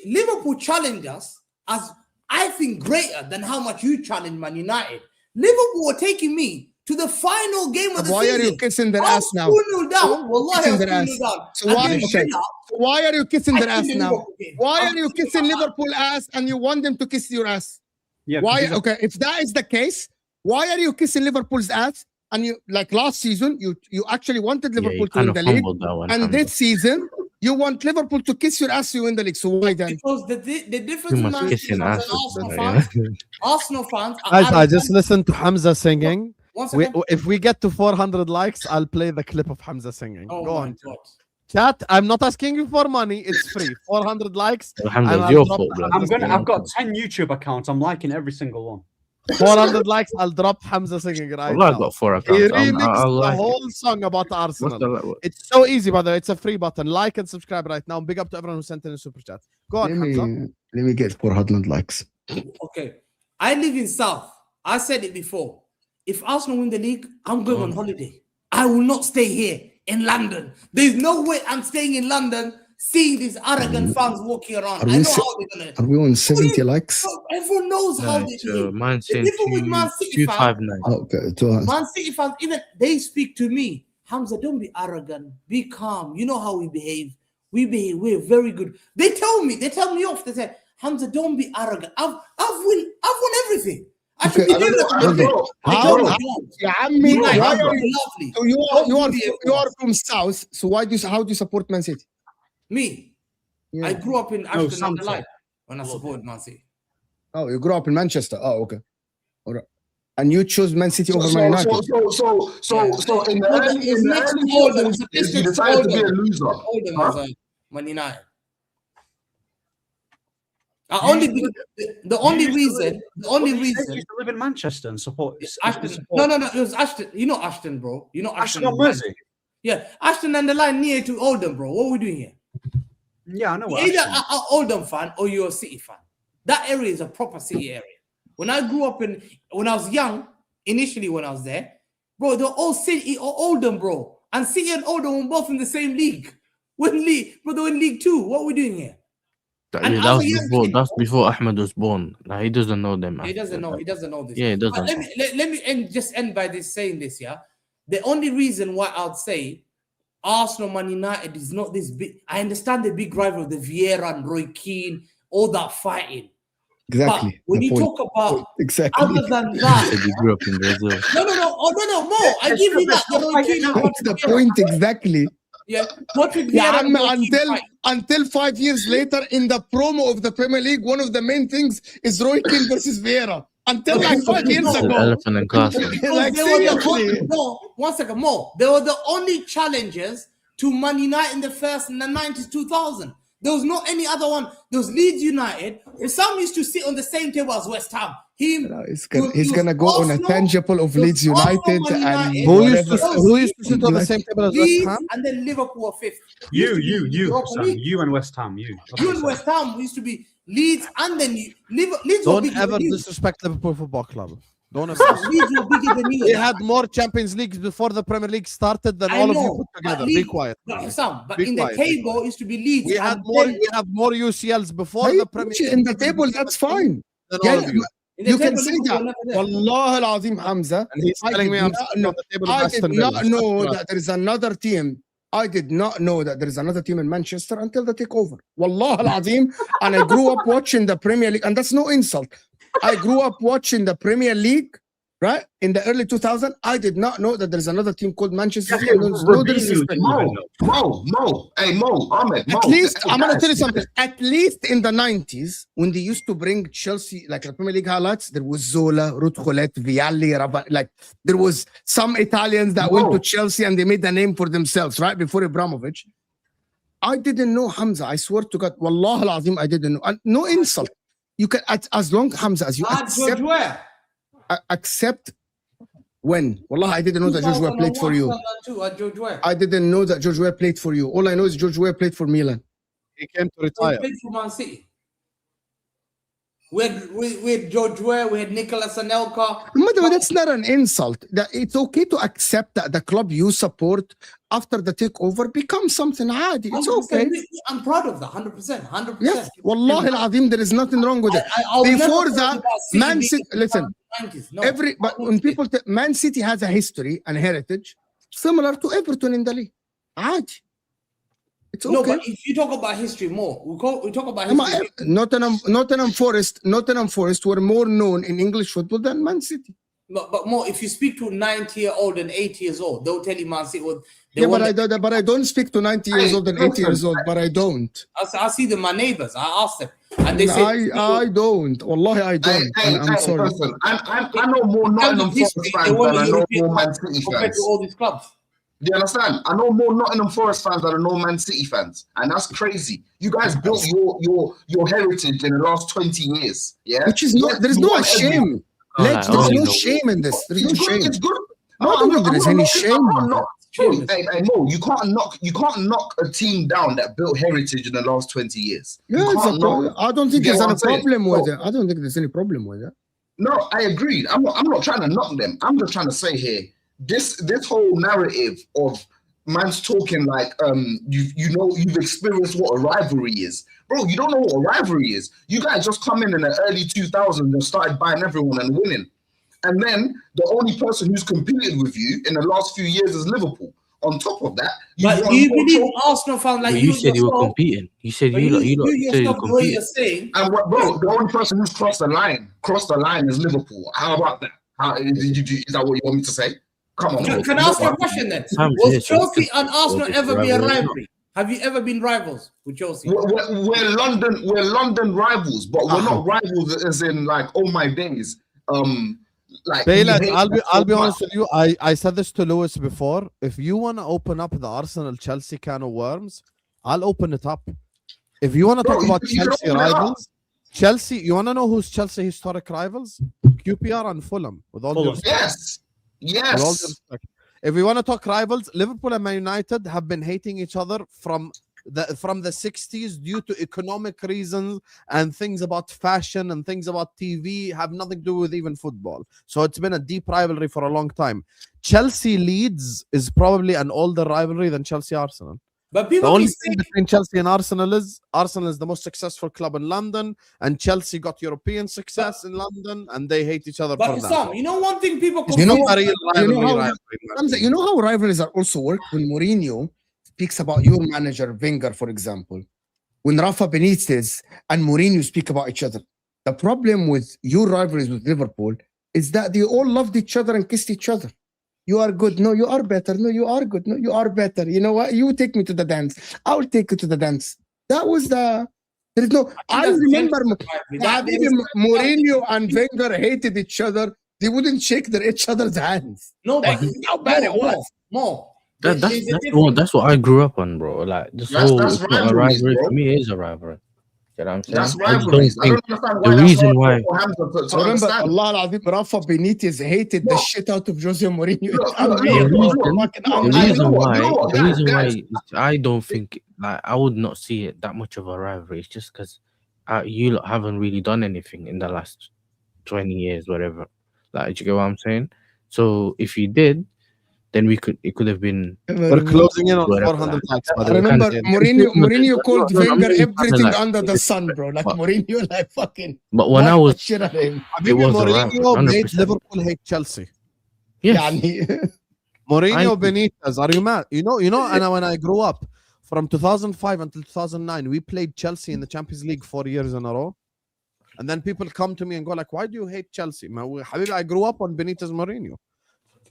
Liverpool challenged us as I think greater than how much you challenged Man United. Liverpool were taking me to the final game of the Why season. are you kissing their ass now? 2-0 down. Wallahi, Kissing I was their ass. 2-0 down. So And why, then okay. Why are you kissing their I ass think the now? Liverpool game. Why I'm are you kissing kissing my ass. Liverpool ass and you want them to kiss your ass? Yeah. Why? because Okay, if that is the case, why are you kissing Liverpool's ass? And you, like last season, you actually wanted Liverpool to win the league, and this season you want Liverpool to kiss your ass to win the league. So why then? Because the difference Too in much Man City kissing fans ass. and Arsenal fans are Guys, I arrogant. just listened to Hamza singing. Once again, If we get to 400 likes, I'll play the clip of Hamza singing. oh Go my on. God. Chat, I'm not asking you for money. It's free. 400 likes. Hamza, and it's I'll your drop fault, bro. Hamza I've got 10 YouTube accounts. I'm liking every single one. 400 likes, I'll drop Hamza singing right I've now. got 4 He accounts. remixed I'll the like whole song about What's Arsenal. the It's so easy, by the way. It's a free button. Like and subscribe right now. Big up to everyone who sent in a super chat. Go on, Hamza. Let me get 400 likes. Okay. I live in South. I said it before. If Arsenal win the league, I'm going on holiday. I will not stay here in London. There's no way I'm staying in London seeing these arrogant fans walking around. I know how they're gonna. Are we on 70 likes? Bro, everyone knows how they do. Man The difference with Man City fans, 259. Okay, Man City fans, even they speak to me. Hamza, don't be arrogant. Be calm. You know how we behave. We're very good. They tell me off. They say, Hamza, don't be arrogant. I've won everything. I should be doing that. يا عمي, Why why are are you? lovely? So you are from South. So how do you support Man City? Me, Yeah. I grew up in Ashton Samson. and the Light when I supported Man City. Oh, you grew up in Manchester. Oh, okay. All right. And you chose Man City over Man United. So in the early Oldham, you decided to be a loser. Oldham Huh? was Man United. The only reason. You used to live in Manchester and support. Ashton. No, it was Ashton. You know Ashton, bro. You know Ashton. Ashton on Mersey. Yeah, Ashton and the Line near to Oldham, bro. What are we doing here? Yeah, I know. What Either Ashton is. an Oldham fan or you're a City fan. That area is a proper City area. When I grew up when I was young, initially when I was there, bro, they're all City or Oldham, bro. And City and Oldham were both in the same league. They're in League 2. What are we doing here? And I'm a young kid. That's before Ahmed was born. Like, he doesn't know them. He doesn't know this. Yeah, he doesn't. But let me end by saying this, yeah. The only reason why I'd say Arsenal Man United is not this big. I understand the big rival, the Vieira and Roy Keane, all that fighting. Exactly. But when the you point. talk about Exactly. other than He that, said he grew up in Brazil. no, more. I give you that. The Roy Keane and That's the Patrick Vieira. point exactly. Yeah, Patrick Yeah, Vieira and Roy Keane fight. until 5 years later in the promo of the Premier League, one of the main things is Roy Keane versus Vieira. Until like 5 years It's an ago. elephant and castle. Like They were seriously. one second more. They were the only challengers to Man United in the 90s, 2000. There was not any other one. There was Leeds United. If some used to sit on the same table as West Ham, he's gonna go on a tangible of Leeds United and who used to sit on the same table as West Leeds, Ham? and then Liverpool were fifth. You, Sam, you and West Ham, you. You and West Ham used to be Leeds, and then Leeds were Don't bigger ever than you. disrespect Liverpool Football Club. Don't ever. Leeds were bigger than you. We had more Champions Leagues before the Premier League started than all of you put together. Be quiet. But Be in quiet. the table, it used to be Leeds. We had more UCLs before Hey, the Premier League. in the table, that's fine. Than Yeah, all of you. you can say that. Wallah al-Azim, Hamza. And he's telling me I'm sitting on the table of I Aston did Villa. not know that there is another team. I did not know that there is another team in Manchester until the takeover. Wallah al-Azim. And I grew up watching the Premier League. And that's no insult. I grew up watching the Premier League, right? In the early 2000s. I did not know that there's another team called Manchester City. No disrespect. Mo. Hey, Mo, Ahmed. Mo. At least, I'm going to tell you something. At least in the 90s, when they used to bring Chelsea, like the Premier League highlights, there was Zola, Ruud Gullit, Vialli, like there was some Italians that went to Chelsea and they made a name for themselves, right? Before Abramovich. I didn't know, Hamza. I swear to God, Wallah al-Azim, I didn't know. And no insult. You can, as long, Hamza, as you accept when. Wallah, I didn't know that George Weah played for you. I didn't know that George Weah played for you. All I know is George Weah played for Milan. He came to retire. He played for Man City. We had George Weah, we had Nicolas Anelka. But that's not an insult. It's okay to accept that the club you support after the takeover becomes something hard. It's okay. I'm proud of that, 100%. Yes, Wallahi al-Azim, there is nothing wrong with it. Before that, Man City, listen, but when people, Man City has a history and heritage similar to Everton in the league. Aaj. It's okay. No, but if you talk about history more, we talk about history. Nottingham Forest were more known in English football than Man City. But more, if you speak to 90-year-old and 80 years old, they'll tell you Man City was. But I don't speak to 90 years old and 80 years old. But I don't. I see them, my neighbors. I ask them, and they say, I don't. Wallahi, I don't. I'm sorry. Listen, I know more Nottingham Forest fans than I know more Man City compared fans. to all these clubs. Do you understand? I know more Nottingham Forest fans than I know Man City fans, and that's crazy. You guys built your heritage in the last 20 years, yeah. Which is not. There is no shame. There's no shame in this. There is no shame. It's good. No, I don't think there is any shame. Hey, Mo, you can't knock a team down that built heritage in the last 20 years. Yeah, I don't think there's any problem with it. I don't think there's any problem with it. No, I agree. I'm not trying to knock them. I'm just trying to say here, this whole narrative of man's talking like you've experienced what a rivalry is. Bro, you don't know what a rivalry is. You guys just come in the early 2000s and started buying everyone and winning. And then the only person who's competed with you in the last few years is Liverpool. On top of that, but do you believe Arsenal fans like you said you were competing? You said you yourself know what you're saying. And bro, the only person who's crossed the line is Liverpool. How about that? Is that what you want me to say? Come on. Can I ask you a question then? Was Chelsea and Arsenal ever be a rivalry? Have you ever been rivals with Chelsea? We're London rivals, but we're not rivals as in like, oh my days. Like Bayledge, I'll be honest with you. I said this to Lewis before. If you want to open up the Arsenal Chelsea can of worms, I'll open it up. If you want to talk about Chelsea rivals, Chelsea, you want to know who's Chelsea historic rivals? QPR and Fulham. With all due respect. Yes. With all due respect. If we want to talk rivals, Liverpool and Man United have been hating each other from the 60s due to economic reasons and things about fashion and things about TV have nothing to do with even football. So it's been a deep rivalry for a long time. Chelsea Leeds is probably an older rivalry than Chelsea Arsenal. But people the only thing between Chelsea and Arsenal is the most successful club in London, and Chelsea got European success in London, and they hate each other for that. You know one thing people you know how rivalries are also work when Mourinho speaks about your manager Wenger, for example, when Rafa Benitez and Mourinho speak about each other. The problem with your rivalries with Liverpool is that they all loved each other and kissed each other. You are good. No, you are better. No, you are good. No, you are better. You know what? You take me to the dance. I will take you to the dance. That was there is no. I remember Mourinho and Wenger hated each other. They wouldn't shake each other's hands. No, but how bad it was. More. That's what I grew up on, bro. Like this That's- whole that's it's not a rivalries, rivalry bro. for me. It is a rivalry. You know what I'm saying? That's I just don't rivalries. I think don't understand the why reason that's why- hard for Hamza to Remember, understand. Allah Al-Azim, Rafa Benitez hated the No. shit out of Jose Mourinho. Look, It's unreal, look, bro. look, Fucking look, the unreal. reason why guys, the reason why guys. is I don't think like I would not see it that much of a rivalry. It's just because you lot haven't really done anything in the last 20 years, whatever. Like, do you get what I'm saying? So if you did, then it could have been. We're closing in on Whatever, 400 likes. By I the way. remember Mourinho called No, I'm Wenger really everything like- under the sun, bro. Like But- Mourinho, like fucking. But when I knocked was, the shit out of him. it was a rivalry, Mourinho made 100%. Liverpool hate Chelsea. Yes. Yani, Mourinho, I- Benitez, are you mad? You know, and when I grew up, from 2005 until 2009, we played Chelsea in the Champions League 4 years in a row. And then people come to me and go like, why do you hate Chelsea? Habibi, I grew up on Benitez Mourinho.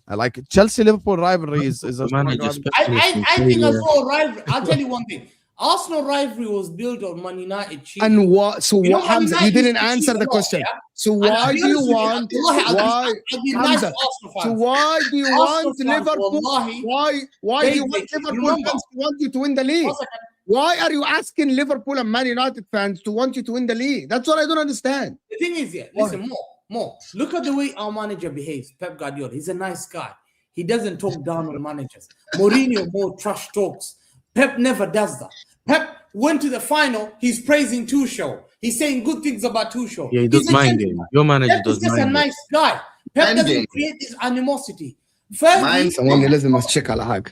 I like Chelsea-Liverpool rivalry is a Manager, especially if you I play, think as well rivalry. I'll tell you one thing. Arsenal rivalry was built on Man United cheating. and what? So You know what, Man Hamza? You United didn't used to answer cheat the a lot, question. yeah? So And why I'll do be you honest with want? Wallahi, Why? I'll be nice Hamza, to Arsenal fans. So why do you Arsenal want fans, Liverpool? wallahi, Why do you want you Liverpool remember- fans to want you to win the league? One second. Why are you asking Liverpool and Man United fans to want you to win the league? That's what I don't understand. The thing is, yeah, listen, more. Look at the way our manager behaves, Pep Guardiola. He's a nice guy. He doesn't talk down on managers. Mourinho more trash talks. Pep never does that. Pep went to the final. He's praising Tuchel. He's saying good things about Tuchel. yeah, he He's does a mind gentleman. game. Your manager Pep does is just a mind game. nice guy. Pep Mind doesn't game. create this animosity. Fergie, Someone لازم check على حاجة.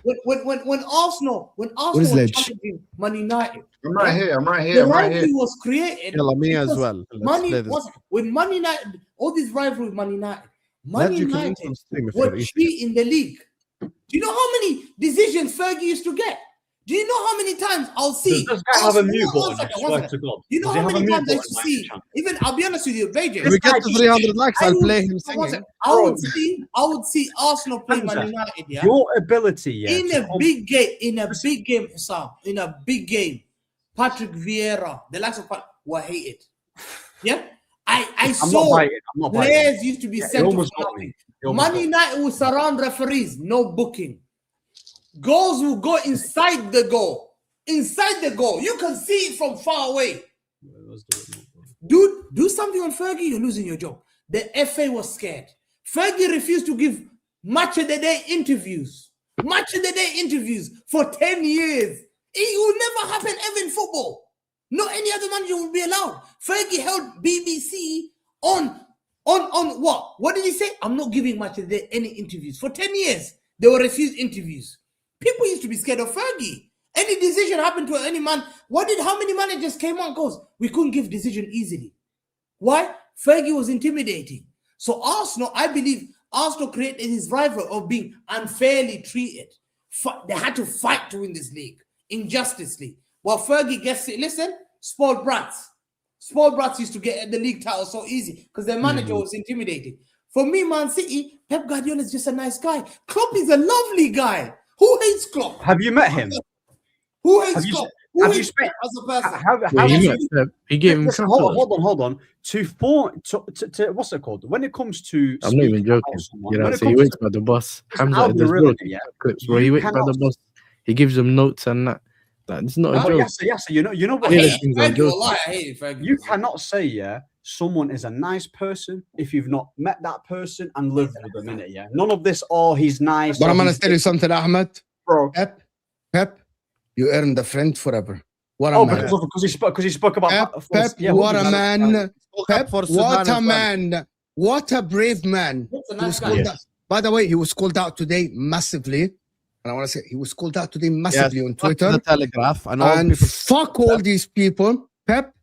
when Arsenal is were Ledge? challenging Man United, I'm right here. I'm right the here. I'm right here. rivalry was created. Yeah, me as because well. Let's Man, play this. when Man United, all these rivalry with Man United, Man Led, you can United link on stream if were you're easy. cheat in the league. Do you know how many decisions Fergie used to get? Do you know how many times I'll see? Does that have a Arsenal- mute one button? I second, swear one to second. God. You know Does it how have a many mute times I used to button, see? by any Even I'll be honest with you, BJ. If we get to 300 likes, I I'll would- play him one singing. second. I would see Arsenal play Man Hamza, United, yeah. Your ability, yeah, In to a big game, Sam, in a big game, Patrick Vieira, the likes of were hated. Yeah, I I'm saw not biting. I'm not biting. players used to be Yeah, sent you off almost for got me. nothing. You almost Man got me. United will surround referees, no booking. Goals will go inside the goal. Inside the goal. You can see it from far away. Dude, do something on Fergie, you're losing your job. The FA was scared. Fergie refused to give match of the day interviews. Match of the day interviews for 10 years. It will never happen ever in football. No any other manager will be allowed. Fergie held BBC on what? What did he say? I'm not giving match of the day any interviews. For 10 years, they were refused interviews. People used to be scared of Fergie. Any decision happened to any man. How many managers came on and goes, we couldn't give decision easily. Why? Fergie was intimidating. So Arsenal, I believe Arsenal created his rival of being unfairly treated. They had to fight to win this league. Injustly. While Fergie gets it, listen, spoiled brats. Spoiled brats used to get the league title so easy because their manager was intimidating. For me, Man City, Pep Guardiola is just a nice guy. Klopp is a lovely guy. Who hates Klopp? Have you met him? Who hates Have you- Klopp? Who have you hates spent- Klopp as a person? Yeah, have he you- met Pep. He gave him Listen, chocolate. hold on. To what's it called? When it comes to I'm not even speaking joking. about someone, You know, when it so he comes waits to- by the bus. Listen, Hamza, I'll be there's real real with you, yeah. clips where You he waits by cannot- the bus. He gives them notes and that. Like, it's not a Oh, joke. yes, you know what? I Yeah, hate things are Fergie, joking. wallahi, I hate Fergie. You cannot say, yeah, someone is a nice person if you've not met that person and lived with them in it, yeah. None of this, oh, he's nice. But or I'm gonna he's- tell you something, Ahmed. bro. Pep, you earned a friend forever. What a Oh, man. because he spoke about Pep, yeah, what who a did- man. Pep, for what Sudan a as well. man. What a brave man. That's a He nice was guy. called Yes. out. By the way, he was called out today massively. And I want to say he was called out today massively on fuck Twitter. the Telegraph and all And people. fuck all these people. Pep,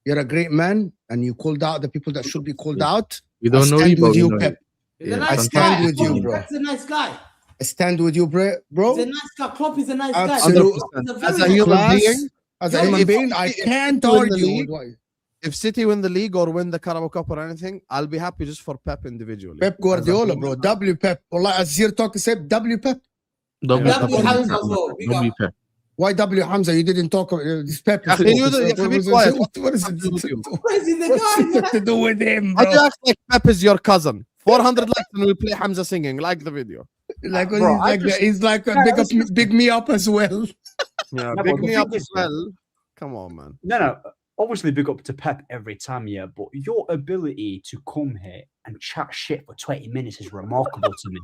you're a great man. And you called out the people that should be called out. We don't I know stand you, but with we you, know Pep. He's Yeah, a nice stand guy. with you, bro. Pep's a nice guy. I stand with you, bro. He's a nice guy. Klopp is a nice guy. Absolutely. He's a As very a nice human guy. being, As a Yeah, human if- being, I if can't you win the argue league, with what if City win the league or win the Carabao Cup or anything, I'll be happy just for Pep individually. Pep Guardiola, bro. W Pep. Wallah, Azir talk said W Pep. W W Hamza as well. We got- W Pep. Why W Hamza? You didn't talk about this Pep. Ya akhi, you do- ya akhi, be quiet. What is it Crazy the guy. to do with him, How do you bro? act like Pep is your cousin? 400 likes and we play Hamza singing. Like the video. Like Bro, I he's like Yeah, big up, listen. big me up as well. Yeah, No, big but the me thing up is, as well. Come on, man. No, obviously big up to Pep every time, yeah, but your ability to come here and chat shit for 20 minutes is remarkable to me.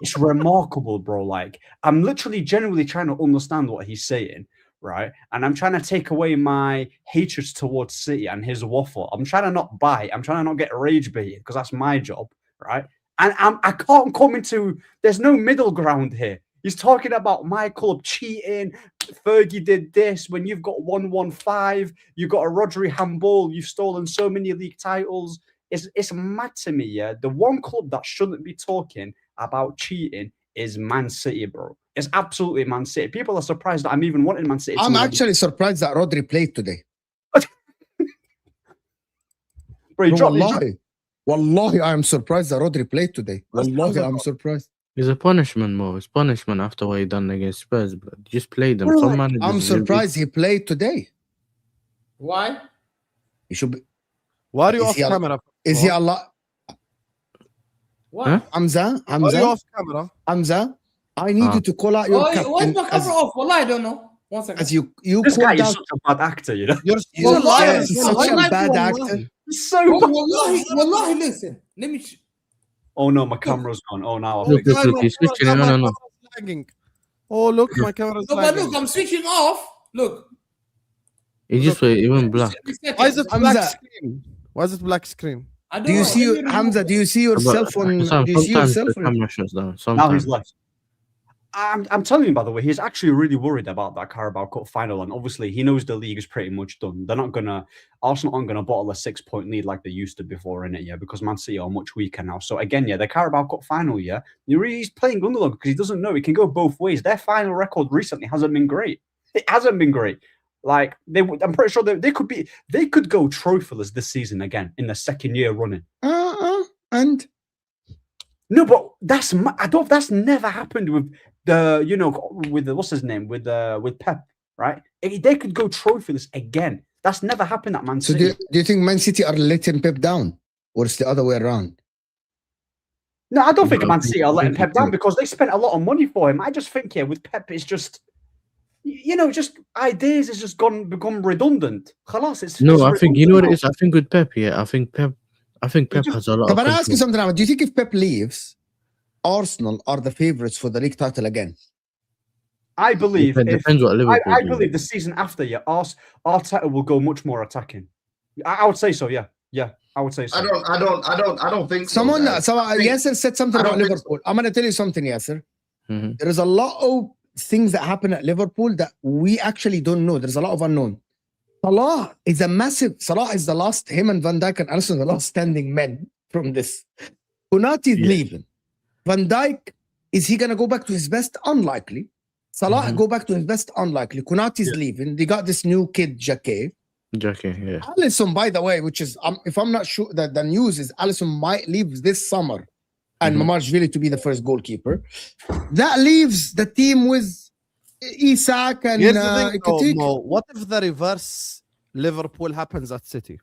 It's remarkable, bro. Like, I'm literally genuinely trying to understand what he's saying, right? And I'm trying to take away my hatred towards City and his waffle. I'm trying to not bite. I'm trying to not get rage baited because that's my job, right? And I can't come into, there's no middle ground here. He's talking about my club cheating. Fergie did this. When you've got 115, you've got a Rodri handball. You've stolen so many league titles. It's mad to me, yeah. The one club that shouldn't be talking about cheating is Man City, bro. It's absolutely Man City. People are surprised that I'm even wanting Man City. I'm actually surprised that Rodri played today. Bro, Wallahi, I am surprised that Rodri played today. Wallahi, I'm surprised. It's a punishment, Mo. It's punishment after what he done against Spurs, bro. Just play them. Some managers I'm surprised he played today. Why? He should be. Why are you Is off he camera? Is he Allah? What? Huh? Hamza, Why are you Hamza, off camera? Hamza. I need you to call out your Oh, what's captain my camera off? Well, I don't know. 1 second. as you This guy called is out. such a bad actor, you know. You're You- so lying. yes, he's such a bad actor. He's so Oh, bad. wallahi, listen. Let me. Oh no, my camera's gone. Oh, now I Look, think look, he's switching it. No. Lagging. Oh, look, my camera's No, but lagging. look, I'm switching off. Look. He just went, he went black. Why is it Hamza. black screen? Why is it black screen? I don't Do you know. see Let me Hamza? remove Do you see yourself on? Do Sometimes you see yourself the on? camera shuts down. now he's Sometimes. left. I'm telling you, by the way, he's actually really worried about that Carabao Cup final, and obviously he knows the league is pretty much done. Arsenal aren't gonna bottle a 6-point lead like they used to before, in it, yeah, because Man City are much weaker now. So again, yeah, the Carabao Cup final, yeah, he's playing underdog because he doesn't know it can go both ways. Their final record recently hasn't been great. It hasn't been great. Like I'm pretty sure they could go trophyless this season again in the second year running. And No, but that's never happened with what's his name with Pep, right? They could go trophyless again. That's never happened at Man so, City. do you think Man City are letting Pep down, or it's the other way around? No, I don't think No, Man I think- City are letting I think Pep down so. because they spent a lot of money for him. I just think, yeah, with Pep, it's just, just ideas has just become redundant. Khalas, it's No, I think you know what it redundant is. I think with Pep, yeah, I think Pep has a lot So, of but I ask you control. something now. Do you think if Pep leaves, Arsenal are the favorites for the league title again? I believe Depends what Liverpool I do. believe the season after, yeah, Arteta will go much more attacking. I would say so, yeah. Yeah, I would say so. I don't think so. Someone, guys. Yasser said something I don't about think so. Liverpool. I'm going to tell you something, Yasser. Mhm. There is a lot of things that happen at Liverpool that we actually don't know. There's a lot of unknown. Salah is the last, him and Van Dijk and Alisson, the last standing men from this. Konate is leaving. Van Dijk, is he going to go back to his best? Unlikely. Salah go back to his best? Unlikely. Konate is leaving. They got this new kid, Jacquet. Jackie, yeah. Alisson, by the way, which is, if I'm not sure, that the news is Alisson might leave this summer and Mamarashvili to be the first goalkeeper. That leaves the team with Isak and Here's the thing, though, Katik. Mo. What if the reverse Liverpool happens at City?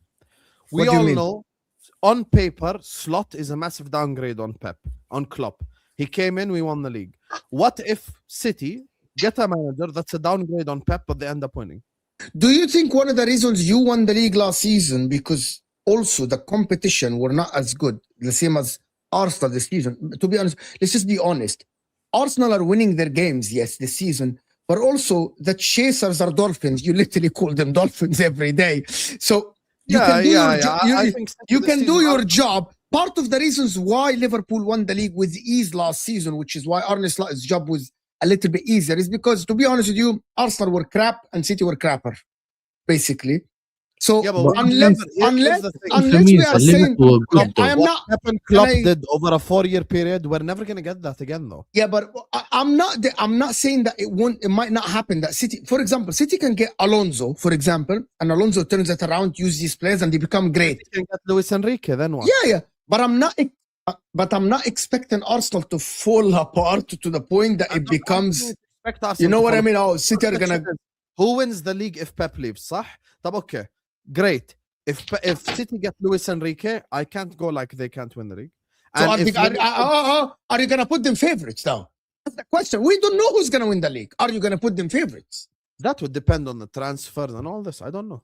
What We do you all mean? know, on paper, Slot is a massive downgrade on Pep, on Klopp. He came in, we won the league. What if City get a manager that's a downgrade on Pep, but they end up winning? Do you think one of the reasons you won the league last season, because also the competition were not as good, the same as Arsenal this season? To be honest, let's just be honest. Arsenal are winning their games, yes, this season, but also the chasers are dolphins. You literally call them dolphins every day. So you can do your job. I think City You this can do season your are- job. Part of the reasons why Liverpool won the league with ease last season, which is why Arne Slot's job was a little bit easier, is because, to be honest with you, Arsenal were crap and City were crapper, basically. So Yeah, but unless here's the thing. unless me, we are but saying, Liverpool are good, I am What not. Pep and Klopp I- did over a 4-year period, we're never going to get that again, though. Yeah, but I'm not saying that it might not happen. That City, for example, City can get Alonso, for example, and Alonso turns it around, use these players, and they become great. You can get Luis Enrique, then what? Yeah. But I'm not expecting Arsenal to fall apart to the point that it becomes. You know what I mean? Oh, City are gonna. Who wins the league if Pep leaves? صح? طب okay, great. If City get Luis Enrique, I can't go like they can't win the league. So And if are you gonna put them favorites now? That's the question. We don't know who's going to win the league. Are you going to put them favorites? That would depend on the transfers and all this. I don't know.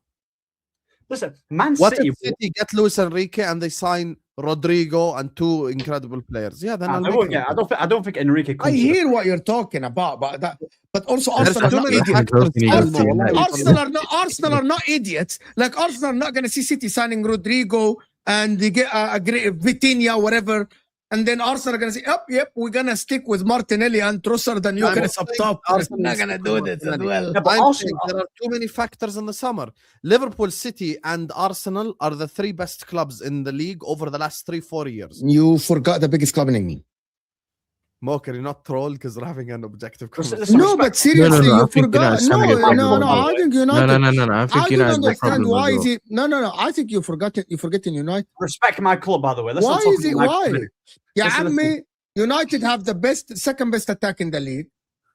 Listen, Man What City. if City get Luis Enrique and they sign Rodrigo and 2 incredible players? Yeah, then I'll They make won't it. get. I don't think Enrique. I comes to the- hear what you're talking about, but also There's Arsenal are too not many idiots. factors He goes to involved. United. Arsenal are not idiots. Like Arsenal are not going to see City signing Rodrigo and they get a great Vitinha, whatever. And then Arsenal are going to say, yep, we're going to stick with Martinelli and Trossard and Gyökeres up top. Arsenal We're not is going to do this as well. Yeah, but I'm Arsenal- saying there are too many factors in the summer. Liverpool, City, and Arsenal are the 3 best clubs in the league over the last 3-4 years. You forgot the biggest club in England. Moker, you're not troll because we're having an objective Listen, conversation. No, but seriously, No, I you think forgot. United's having a problem No, as well. I think No, United. no. I I think don't United is the understand problem why as is well. it. No. I think you're forgetting United. Respect my club, by the way. Let's Why not talk is it? about my Why? club. Yeah, Listen, Ammi, United have the second best attack in the league,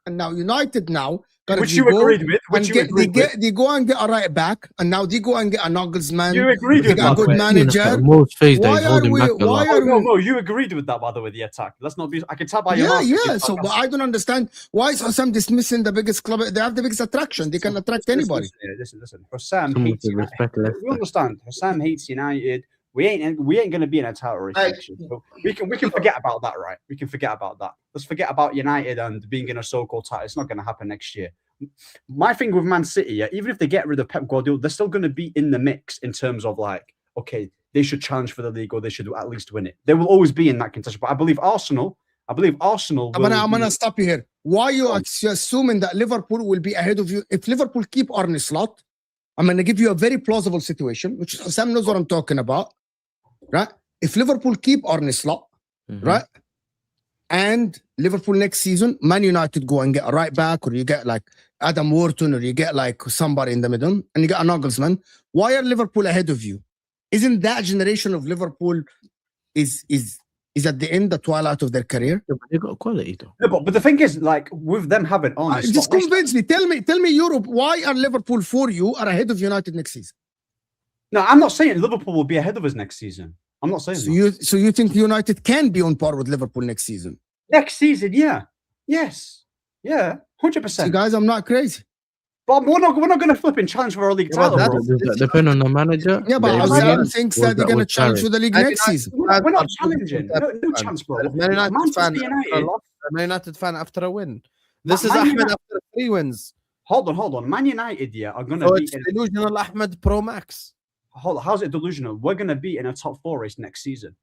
and now United now. Which you agreed with. They go and get a right back, and now they go and get a Nagelsmann. You agreed They with got a that. good manager. Most phase that Why he's are holding we? back a Why lot. are we? No, you agreed with that, by the way, the attack. Let's not be. I can tell by your Yeah, mouth. yeah. So, but I don't understand why is Hassam dismissing the biggest club? They have the biggest attraction. They can attract anybody. Listen. Hassam Someone hates should United. respect We Leicester. understand. Hassam hates United. We ain't going to be in a title race Hey. next year. So we can forget about that, right? We can forget about that. Let's forget about United and being in a so-called title. It's not going to happen next year. My thing with Man City, yeah, even if they get rid of Pep Guardiola, they're still going to be in the mix in terms of like, okay, they should challenge for the league or they should at least win it. They will always be in that contention. But I believe Arsenal. I'm going to stop you here. Why are you assuming that Liverpool will be ahead of you? If Liverpool keep Arne Slot, I'm going to give you a very plausible situation, which Sam knows what I'm talking about, right? If Liverpool keep Arne Slot, right? And Liverpool next season, Man United go and get a right back, or you get like Adam Wharton, or you get like somebody in the middle, and you get a Nagelsmann. Why are Liverpool ahead of you? Isn't that generation of Liverpool is at the end, the twilight of their career? Yeah, but they got quality though. No, but the thing is, like with them having on, Just convince me. Tell me, Europe. Why are Liverpool for you are ahead of United next season? No, I'm not saying Liverpool will be ahead of us next season. I'm not saying that. So you think United can be on par with Liverpool next season? Next season, yeah, yes, yeah, 100%. See, guys, I'm not crazy. But we're not going to flip and challenge for our league title. that Bro. Does that depend on the manager? Yeah, but The Sam agreement? thinks Was that they're that going to with challenge Jared? for the league next season. We're not challenging. No chance, bro. Man United Manchester fan United. after a loss, a Man United fan after a win. This is Man Ahmed United- after 3 wins. Hold on. Man United, yeah, are going to So be. it's delusional Ahmed Pro Max. How's it delusional? We're going to be in a top 4 race next season.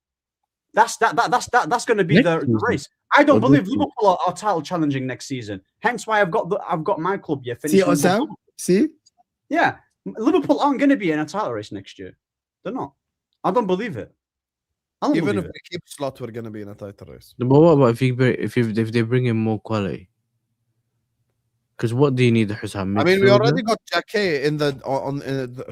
That's going to be the race. I don't believe Liverpool are title challenging next season. Hence why I've got my club here. See, Osam? See? Yeah, Liverpool aren't going to be in a title race next year. They're not. I don't believe it. I don't Even believe if it. we keep Slot, we're going to be in a title race. But what about if they bring in more quality? Because what do you need, Hussam? I mean, we Midfielder? already got Jacquet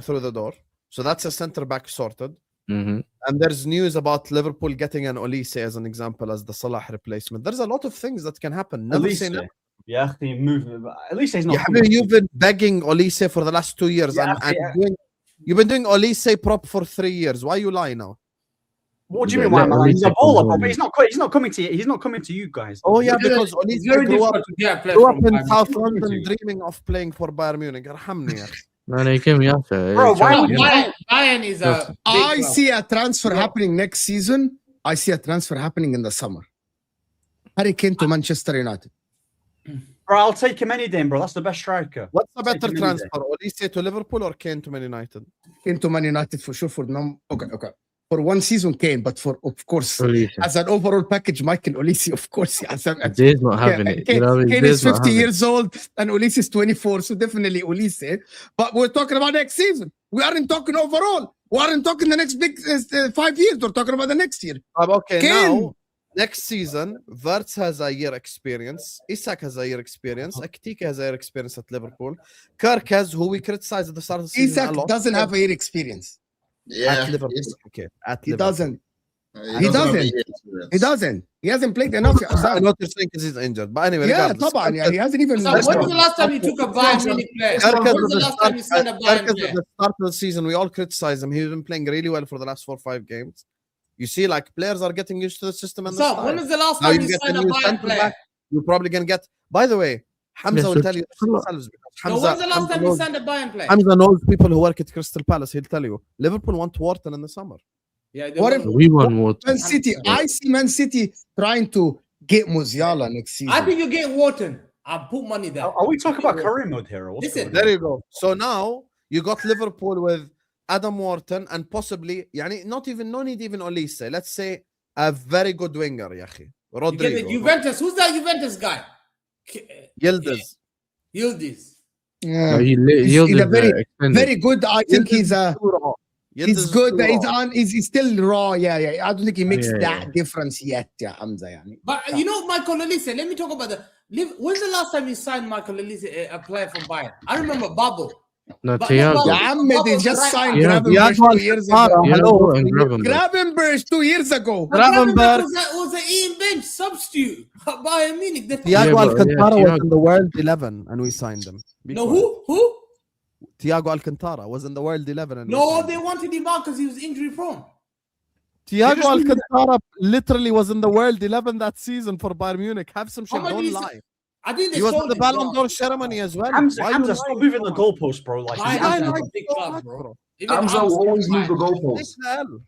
through the door. So that's a centre back sorted. Mhm. And there's news about Liverpool getting an Olise as an example as the Salah replacement. There's a lot of things that can happen. Never say never. Yeah, they move. At least he's not. Yeah, you've been begging Olise for the last 2 years. Yeah, You've been doing Olise prop for 3 years. Why you lie now? What do you Yeah, mean? Why let am I lying? He's a Olise baller, come bro. on. But he's not coming to you. He's not coming to you guys. Oh, yeah, It's because very Olise grew difficult up, to get a player grew up from in Bayern South Munich. London dreaming of playing for Bayern Munich. Arhamni, ya. No, he came after. Bro, why Chelsea. would Bayern is a I big club. see a transfer happening next season. I see a transfer happening in the summer. Harry Kane to Manchester United. Bro, I'll take him any day, bro. That's the best striker. What's the better Take him any transfer? Olise to Liverpool or Kane to Man United? Kane to Man United for sure. Okay. For one season, Kane, but for of course, Olise. as an overall package, Michael Olise, of course, yes. Jay's not having it. You know, Kane Jay's is not 50 having it. years old and Olise is 24, so definitely Olise. But we're talking about next season. We aren't talking overall. We aren't talking the next big 5 years. We're talking about the next year. Okay, Kane. now, next season, Wirtz has a year experience. Isak has a year experience. Ekitike has a year experience at Liverpool. Kirk has, who we criticized at the start of the season a Isak lot. doesn't have a year experience. Yeah, At Liverpool. he's- Okay, at He Liverpool. doesn't. he doesn't. have a year experience. He doesn't. He hasn't played enough. I know what you're saying because he's injured. But anyway, Yeah, regardless. طبعا. Yeah, he hasn't even. So when was the last time you took a Bayern Munich player? Kirk When has was the at last time you signed a Kirk Bayern has at player? the start of the season, we all criticize him. He's been playing really well for the last 4 or 5 games. You see, like, players are getting used to the system and the So style. when was the last Now time you you get a signed a new Bayern centre player? back. you're probably gonna get. By the way, Hamza Yes, will so tell you themselves because No, Hamza, when's the last time you knows, signed a Bayern player? Hamza knows people who work at Crystal Palace. He'll tell you Liverpool want Wharton in the summer. Yeah, they What won- if We won more. Man City? I see Man City trying to get Musiala next season. I think you get Wharton. I'll put money there. Are we talking about career mode here? Or what's Listen, going on? There you go. So now you got Liverpool with Adam Wharton and possibly, يعني no need even Olise. Let's say a very good winger, يا أخي. you get Rodrigo. the Juventus. Who's that Juventus guy? Yildiz. Yildiz. Yeah. He's He's a very good. I think he's Yildiz he's is good. too He's raw. on. He's still raw. Yeah. I don't think he makes Yeah, that difference yet. Yeah, Hamza. يعني. But you know, Michael Olise. Let me talk about when's the last time you signed Michael Olise, a player from Bayern? I remember Bubble. No, But- Thiago. Yeah, Ahmed, they just signed Yeah. Gravenberch 2 years ago. Thiago and Gravenberch. Gravenberch 2 years ago. Gravenberch. was an Ian Bench substitute at Bayern Munich. Thiago Yeah, but- Alcantara yeah, was in the World 11 and we signed him. Be No, quiet. who? Thiago Alcantara was in the World 11 and we No, signed they him. wanted him out because he was injury prone. Thiago Alcantara literally was in the World 11 that season for Bayern Munich. Have some How shit, much don't did he lie. I think they He was sold in the him, Ballon bro. d'Or ceremony as well. Hamza, Why Hamza, you stop lying? moving the goalposts, bro. Like, Bayern Why is like a big so club, much, bro. bro? Even Hamza Arsenal will always is move the Bayern. goalposts. Take the L.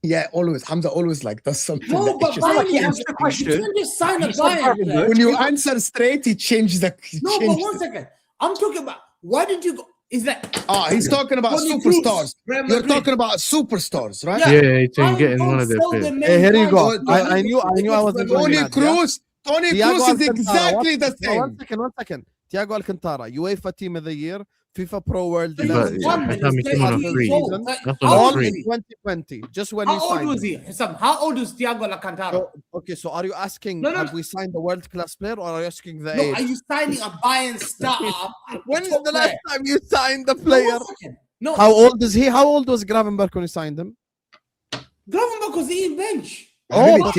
Yeah, always. Hamza always like does something. No, that but just- Bayern, he answered the question. you can't just sign a He said Bayern Bayern player. when you answer straight, he changed the. he No, but changed one it. second. I'm talking about why did you go? Is that He's talking about Toni superstars. Kroos, Real You're Madrid. talking about superstars, right? Yeah. Yeah, he's Why getting don't one of their sell players. the main Hey, here you guys? go. No, I knew I wasn't going Tony mad, yeah? Kroos. Tony Thiago Kroos is Alcantara, exactly the No, same. one second. Thiago Alcantara, UEFA Team of the Year, FIFA Pro World He was 11. But- one yeah, when Hassam, he's he came on a 30 free. years old. That's How on a old free. is he? 2020, just when you How old signed was him. he? Hassam, how old is Thiago Alcantara? So, okay, so are you asking, No, no, have no. we signed a world-class player or are you asking the No, age? are you signing a Bayern star? When is the last time you signed the player? No, How old is he? How old was Gravenberch when you signed him? Gravenberch was in bench. Really, but-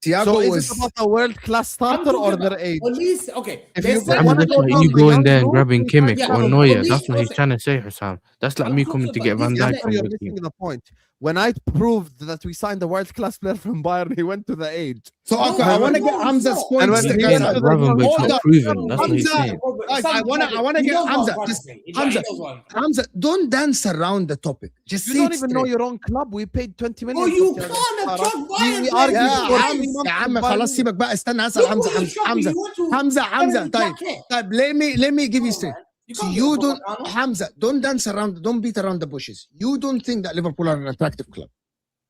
Thiago So is was. it about a world-class starter or their age? At least, okay. If they you said- I mean, that's like you going there and grabbing Kimmich Yeah, or but Neuer. police That's what he's was- trying to say, Hussam. That's like I'm me talking coming to about get Van this Dijk guy. from You're the missing team. the point. When I proved that we signed a world-class player from Bayern, he went to the age. So okay, I want to get Hamza's And points. when He's he guys. went saying to that Gravenberch's Hold not up. proven. That's what he's Hamza, saying. Guys, I wanna get Hamza. Just Hamza, don't dance around the topic. Just You say don't it even know straight. your own club. We paid 20 million. Oh, you for Thiago can't Alcantara. attract Bayern We players. argued يا for عم 3 months يا عم with خلاص Bayern. سيبك بقى استنى اسال حمزه طيب let me give you straight. So you don't Hamza, don't dance around, don't beat around the bushes. You don't think that Liverpool are an attractive club.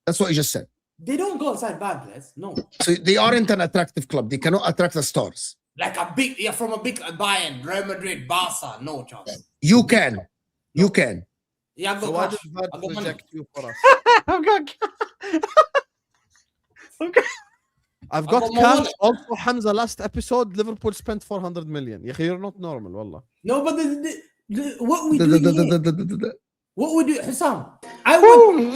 That's what you just said. They don't go outside bad players. No. So they aren't an attractive club. They cannot attract the stars. Like a big, from a big Bayern, Real Madrid, Barca, no chance. You can. You can. Yeah, I've So got why cash. did Vard I've got money. reject you for us? I've got. I've got got my cash. wallet. Also, Hamza, last episode, Liverpool spent 400 million. يا أخي, you're not normal, والله. No, but what we do here, what we do, Hassam, I would,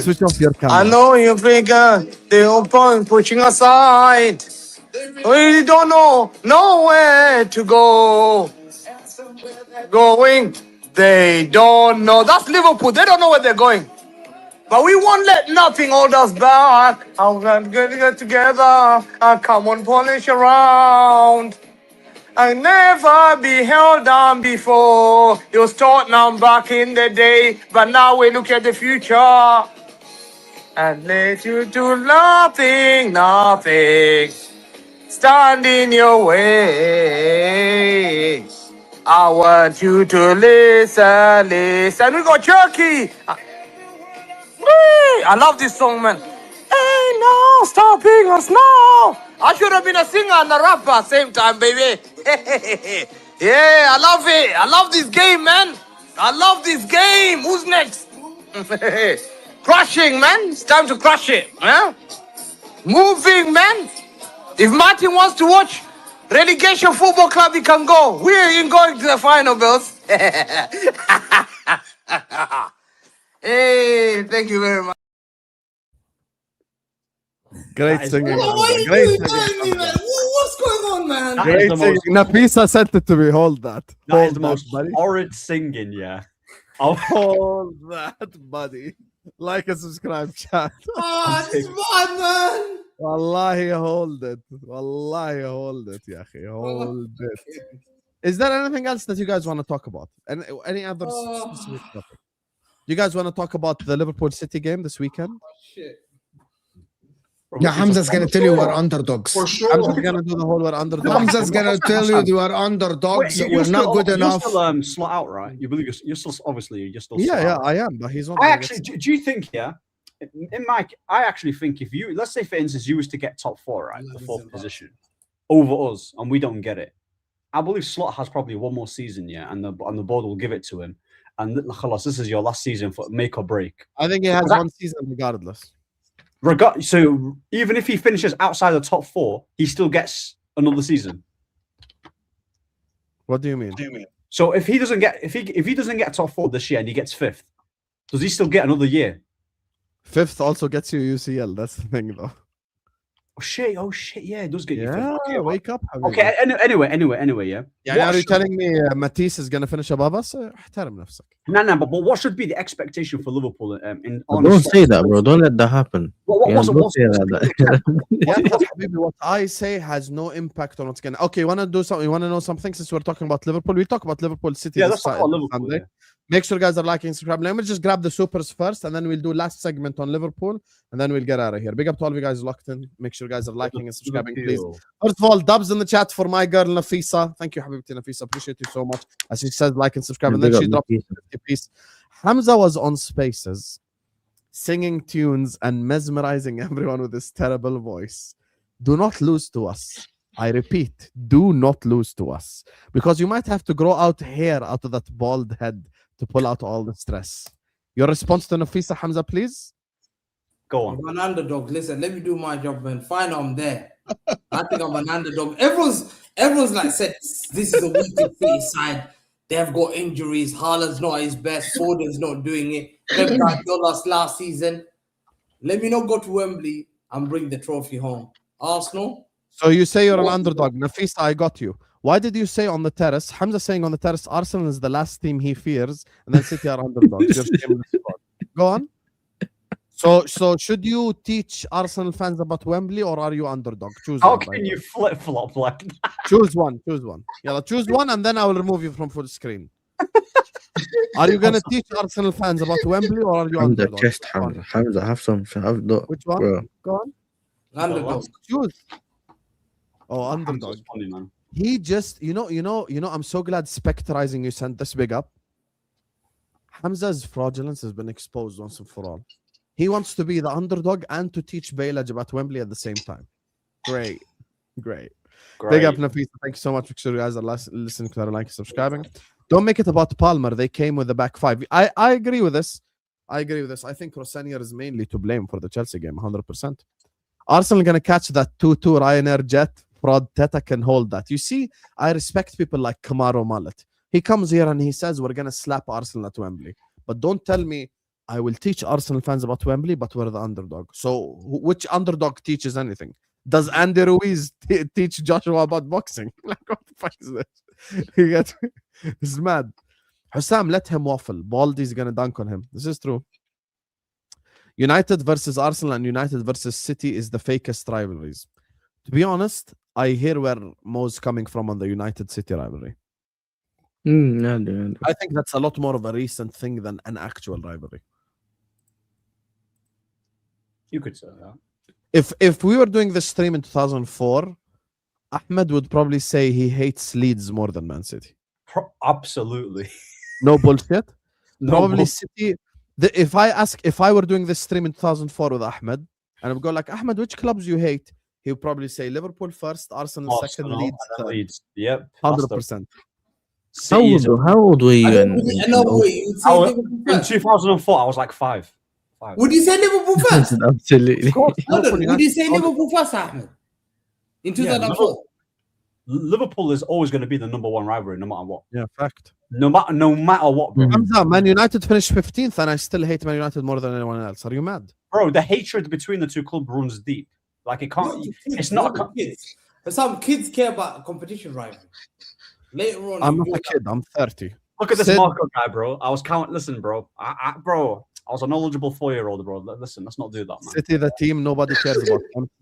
Switch off your camera. I know you figure the open pushing aside. We don't know nowhere to go. Going, they don't know. That's Liverpool. They don't know where they're going. But we won't let nothing hold us back. I'm gonna get together and come on, polish around. I never be held down before. You was Tottenham back in the day, but now we look at the future. And let you do nothing, nothing. Stand in your way. I want you to listen, listen. We got Turkey. I love this song, man. Ain't no stopping us now. I should have been a singer and a rapper at the same time, baby. Yeah, I love it. I love this game, man. I love this game. Who's next? Crushing, man. It's time to crush it. Huh? Moving, man. If Martin wants to watch relegation football club, he can go. We ain't going to the final, Bills. Hey, thank you very much. Great That is- singing. Why are you Great doing that, singing. man? What's going on, man? That is Great the singing. most. Nafisa sent it to me. Hold that. That Hold is the most buddy. horrid singing, yeah. Oh, Hold that, buddy. Like and subscribe, chat. Ah, this man, man. Wallahi, hold it. Wallahi, hold it, ya akhi. Hold it. Is there anything else that you guys want to talk about? Any other specific topic? You guys want to talk about the Liverpool City game this weekend? Shit. Yeah, Hamza's gonna tell you we're underdogs. For sure. I'm just gonna do the whole we're underdogs. Hamza's gonna tell you you are underdogs. We're not good enough. You're still slot out, right? You believe you're still obviously you're still. Yeah, slot yeah, out. I am, but he's not. I actually do you think I actually think if you, let's say for instance, you was to get top 4, right, the 4th position over us, and we don't get it, I believe Slot has probably one more season, and the board will give it to him, and khalas, this is your last season for make or break. I think he has one season regardless. So even if he finishes outside the top 4, he still gets another season. What do you mean? So if he doesn't get top 4 this year and he gets 5th, does he still get another year? 5th also gets you UCL. That's the thing, though. Oh shit! Yeah, it does get you. Yeah, Okay, wake up. Okay. Anyway, yeah. Yeah, are you telling me Matisse is gonna finish above us? احترم نفسك. No, but what should be the expectation for Liverpool? Don't say that, bro. Don't let that happen. What's What I say has no impact on what's gonna. Okay, you wanna do something? You wanna know something? Since we're talking about Liverpool, we talk about Liverpool City. Yeah, let's talk about Liverpool. Yeah. Make sure guys are liking, subscribe. Let me just grab the supers first, and then we'll do last segment on Liverpool, and then we'll get out of here. Big up to all of you guys locked in. Make sure guys are liking and subscribing, please. First of all, dubs in the chat for my girl Nafisa. Thank you, Habibti Nafisa. Appreciate you so much. As she says, like and subscribe, and then she dropped a piece. Hamza was on Spaces, singing tunes and mesmerizing everyone with his terrible voice. Do not lose to us. I repeat, do not lose to us, because you might have to grow out hair out of that bald head to pull out all the stress. Your response to Nafisa, Hamza, please? Go on. I'm an underdog. Listen, let me do my job, man. Fine, I'm there. I think I'm an underdog. Everyone's like said, this is a weak City side. They've got injuries. Haaland's not at his best. Foden's not doing it. Pep Guardiola's last season. Let me not go to Wembley and bring the trophy home. Arsenal. So you say you're an underdog. Nafisa, I got you. Why did you say on the terrace? Hamza saying on the terrace, Arsenal is the last team he fears, and then City are underdogs. Go on. So should you teach Arsenal fans about Wembley, or are you underdog? Choose How one. can you flip flop like that? Choose one. Yeah, choose one, and then I will remove you from full screen. Are you gonna teach Arsenal fans about Wembley, or are you Hamza, underdog? chest, Hamza, have some. Which one? Bro. Go on. Underdog. Choose. Oh, underdog. Funny, man. He just, I'm so glad specterizing you sent this big up. Hamza's fraudulence has been exposed once and for all. He wants to be the underdog and to teach Bayledge about Wembley at the same time. Great. Big up, Nafisa. Thank you so much. Make sure you guys are listening to that, like, subscribing. Don't make it about Palmer. They came with the back 5. I agree with this. I think Rossanier is mainly to blame for the Chelsea game, 100%. Arsenal going to catch that 2-2 Ryanair jet. Fraud Teta can hold that. You see, I respect people like Kamaro Mallet. He comes here and he says we're going to slap Arsenal at Wembley. But don't tell me I will teach Arsenal fans about Wembley, but we're the underdog. So which underdog teaches anything? Does Andy Ruiz teach Joshua about boxing? Like, what the fuck is this? This is mad. Hussam, let him waffle. Baldy's going to dunk on him. This is true. United versus Arsenal and United versus City is the fakest rivalries. To be honest, I hear where Mo's coming from on the United City rivalry. I think that's a lot more of a recent thing than an actual rivalry. You could say that. If we were doing this stream in 2004, Ahmed would probably say he hates Leeds more than Man City. Absolutely. No bullshit. No Probably bullshit. City. If I were doing this stream in 2004 with Ahmed, and I would go like, Ahmed, which clubs you hate? He would probably say Liverpool first, Arsenal second, Leeds third. Leeds. Yep. 100%. How old were you In in 2004, I was like 5. Would you say Liverpool first? Absolutely. Would you say Liverpool first, Ahmed? In 2004? Liverpool is always going to be the number 1 rivalry, no matter what. Yeah, fact. No matter what, bro. Hamza, Man United finished 15th, and I still hate Man United more than anyone else. Are you mad? Bro, the hatred between the two clubs runs deep. Like, it can't. It's not. Kids. But some kids care about competition rivalry. Later on, I'm not a kid. I'm 30. Look at this Marco guy, bro. I was counting. Listen, bro. Bro, I was a knowledgeable 4-year-old, bro. Listen, let's not do that, man. City, the team nobody cares about.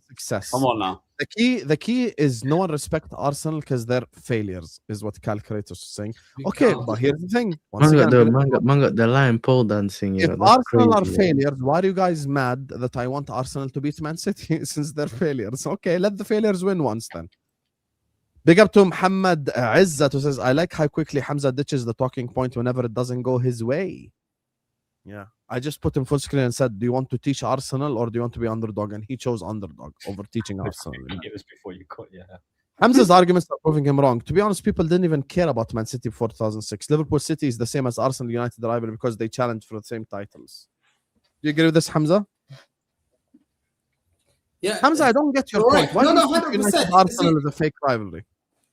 Success. Come on now. The key is no one respect Arsenal because they're failures, is what calculators are saying. Okay, but here's the thing. Once Man again, got the lion pole dancing. if Yeah, that's Arsenal are crazy, failures, why are you guys mad that I want Arsenal to beat Man City since they're failures? Okay, let the failures win once then. Big up to Muhammad Izzat, who says, I like how quickly Hamza ditches the talking point whenever it doesn't go his way. Yeah, I just put him full screen and said, do you want to teach Arsenal or do you want to be underdog? And he chose underdog over teaching Arsenal. It was before you cut, yeah. Hamza's arguments are proving him wrong. To be honest, people didn't even care about Man City before 2006. Liverpool City is the same as Arsenal United rivalry because they challenge for the same titles. Do you agree with this, Hamza? Yeah, Hamza, I don't get your right. point. Why No, do you no, think 100%. United Arsenal is a fake rivalry?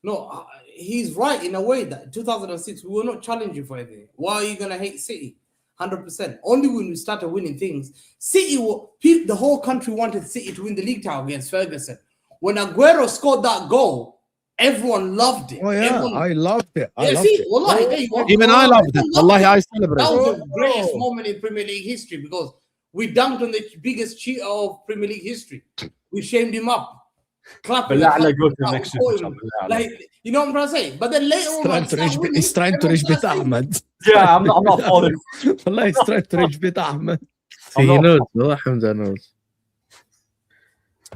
No, he's right in a way that 2006 we were not challenging for anything. Why are you gonna hate City? 100%. Only when we started winning things, the whole country wanted City to win the league title against Ferguson. When Aguero scored that goal, everyone loved it. Oh yeah, I loved it. I loved it. Wallahi, there you go. Even I loved it. Wallahi, I celebrate. That was the greatest moment in Premier League history because we dunked on the biggest cheater of Premier League history. We shamed him up. Clapping. Like, you know what I'm trying to say? But then later on, He's trying to reach bit Ahmed. Yeah, I'm not following. Wallah, he's trying to reach bit Ahmed. He knows. Allah Hamza knows.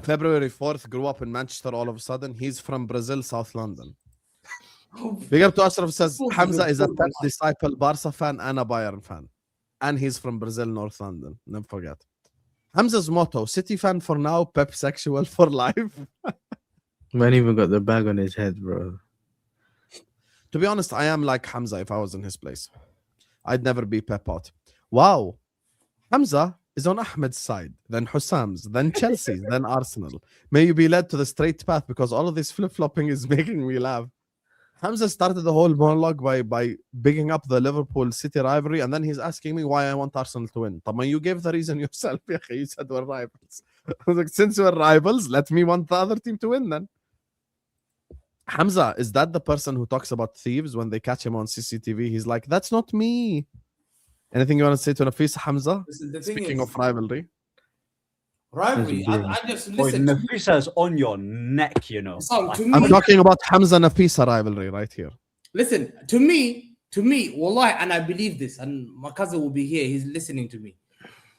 February 4th, grew up in Manchester all of a sudden. He's from Brazil, South London. Big up to Ashraf, says Hamza is a Pep disciple, Barca fan and a Bayern fan. And he's from Brazil, North London. Never forget. Hamza's motto, City fan for now, Pep sexual for life. Man even got the bag on his head, bro. To be honest, I am like Hamza if I was in his place. I'd never be Pep out. Wow. Hamza is on Ahmed's side, then Hussam's, then Chelsea's, then Arsenal. May you be led to the straight path because all of this flip-flopping is making me laugh. Hamza started the whole monologue by bigging up the Liverpool City rivalry, and then he's asking me why I want Arsenal to win. But you gave the reason yourself. You said we're rivals. I was like, since we're rivals, let me want the other team to win then. Hamza, is that the person who talks about thieves when they catch him on CCTV? He's like, that's not me. Anything you want to say to Nafisa, Hamza? Speaking of rivalry. Rivalry. I just listen. Nafisa's on your neck, you know. I'm talking about Hamza Nafisa rivalry right here. Listen, to me, wallahi, and I believe this, and my cousin will be here, he's listening to me.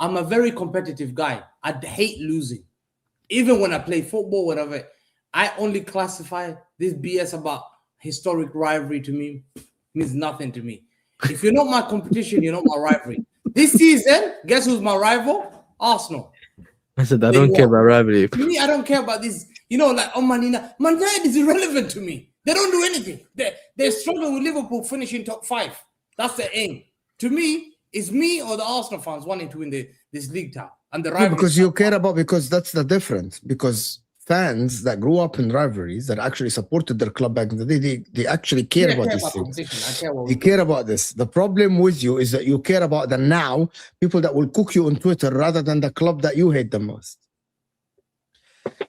I'm a very competitive guy. I hate losing. Even when I play football, whatever, I only classify this BS about historic rivalry to me means nothing to me. If you're not my competition, you're not my rivalry. This season, guess who's my rival? Arsenal. I said, I don't care about rivalry. To me, I don't care about this. You know, like, Man United is irrelevant to me. They don't do anything. They're struggling with Liverpool finishing top 5. That's the aim. To me, it's me or the Arsenal fans wanting to win this league title. And the rivalry. Because you care about, because that's the difference. Because fans that grew up in rivalries that actually supported their club back in the day, they actually care about these things. They care about this. The problem with you is that you care about the now people that will cook you on Twitter rather than the club that you hate the most.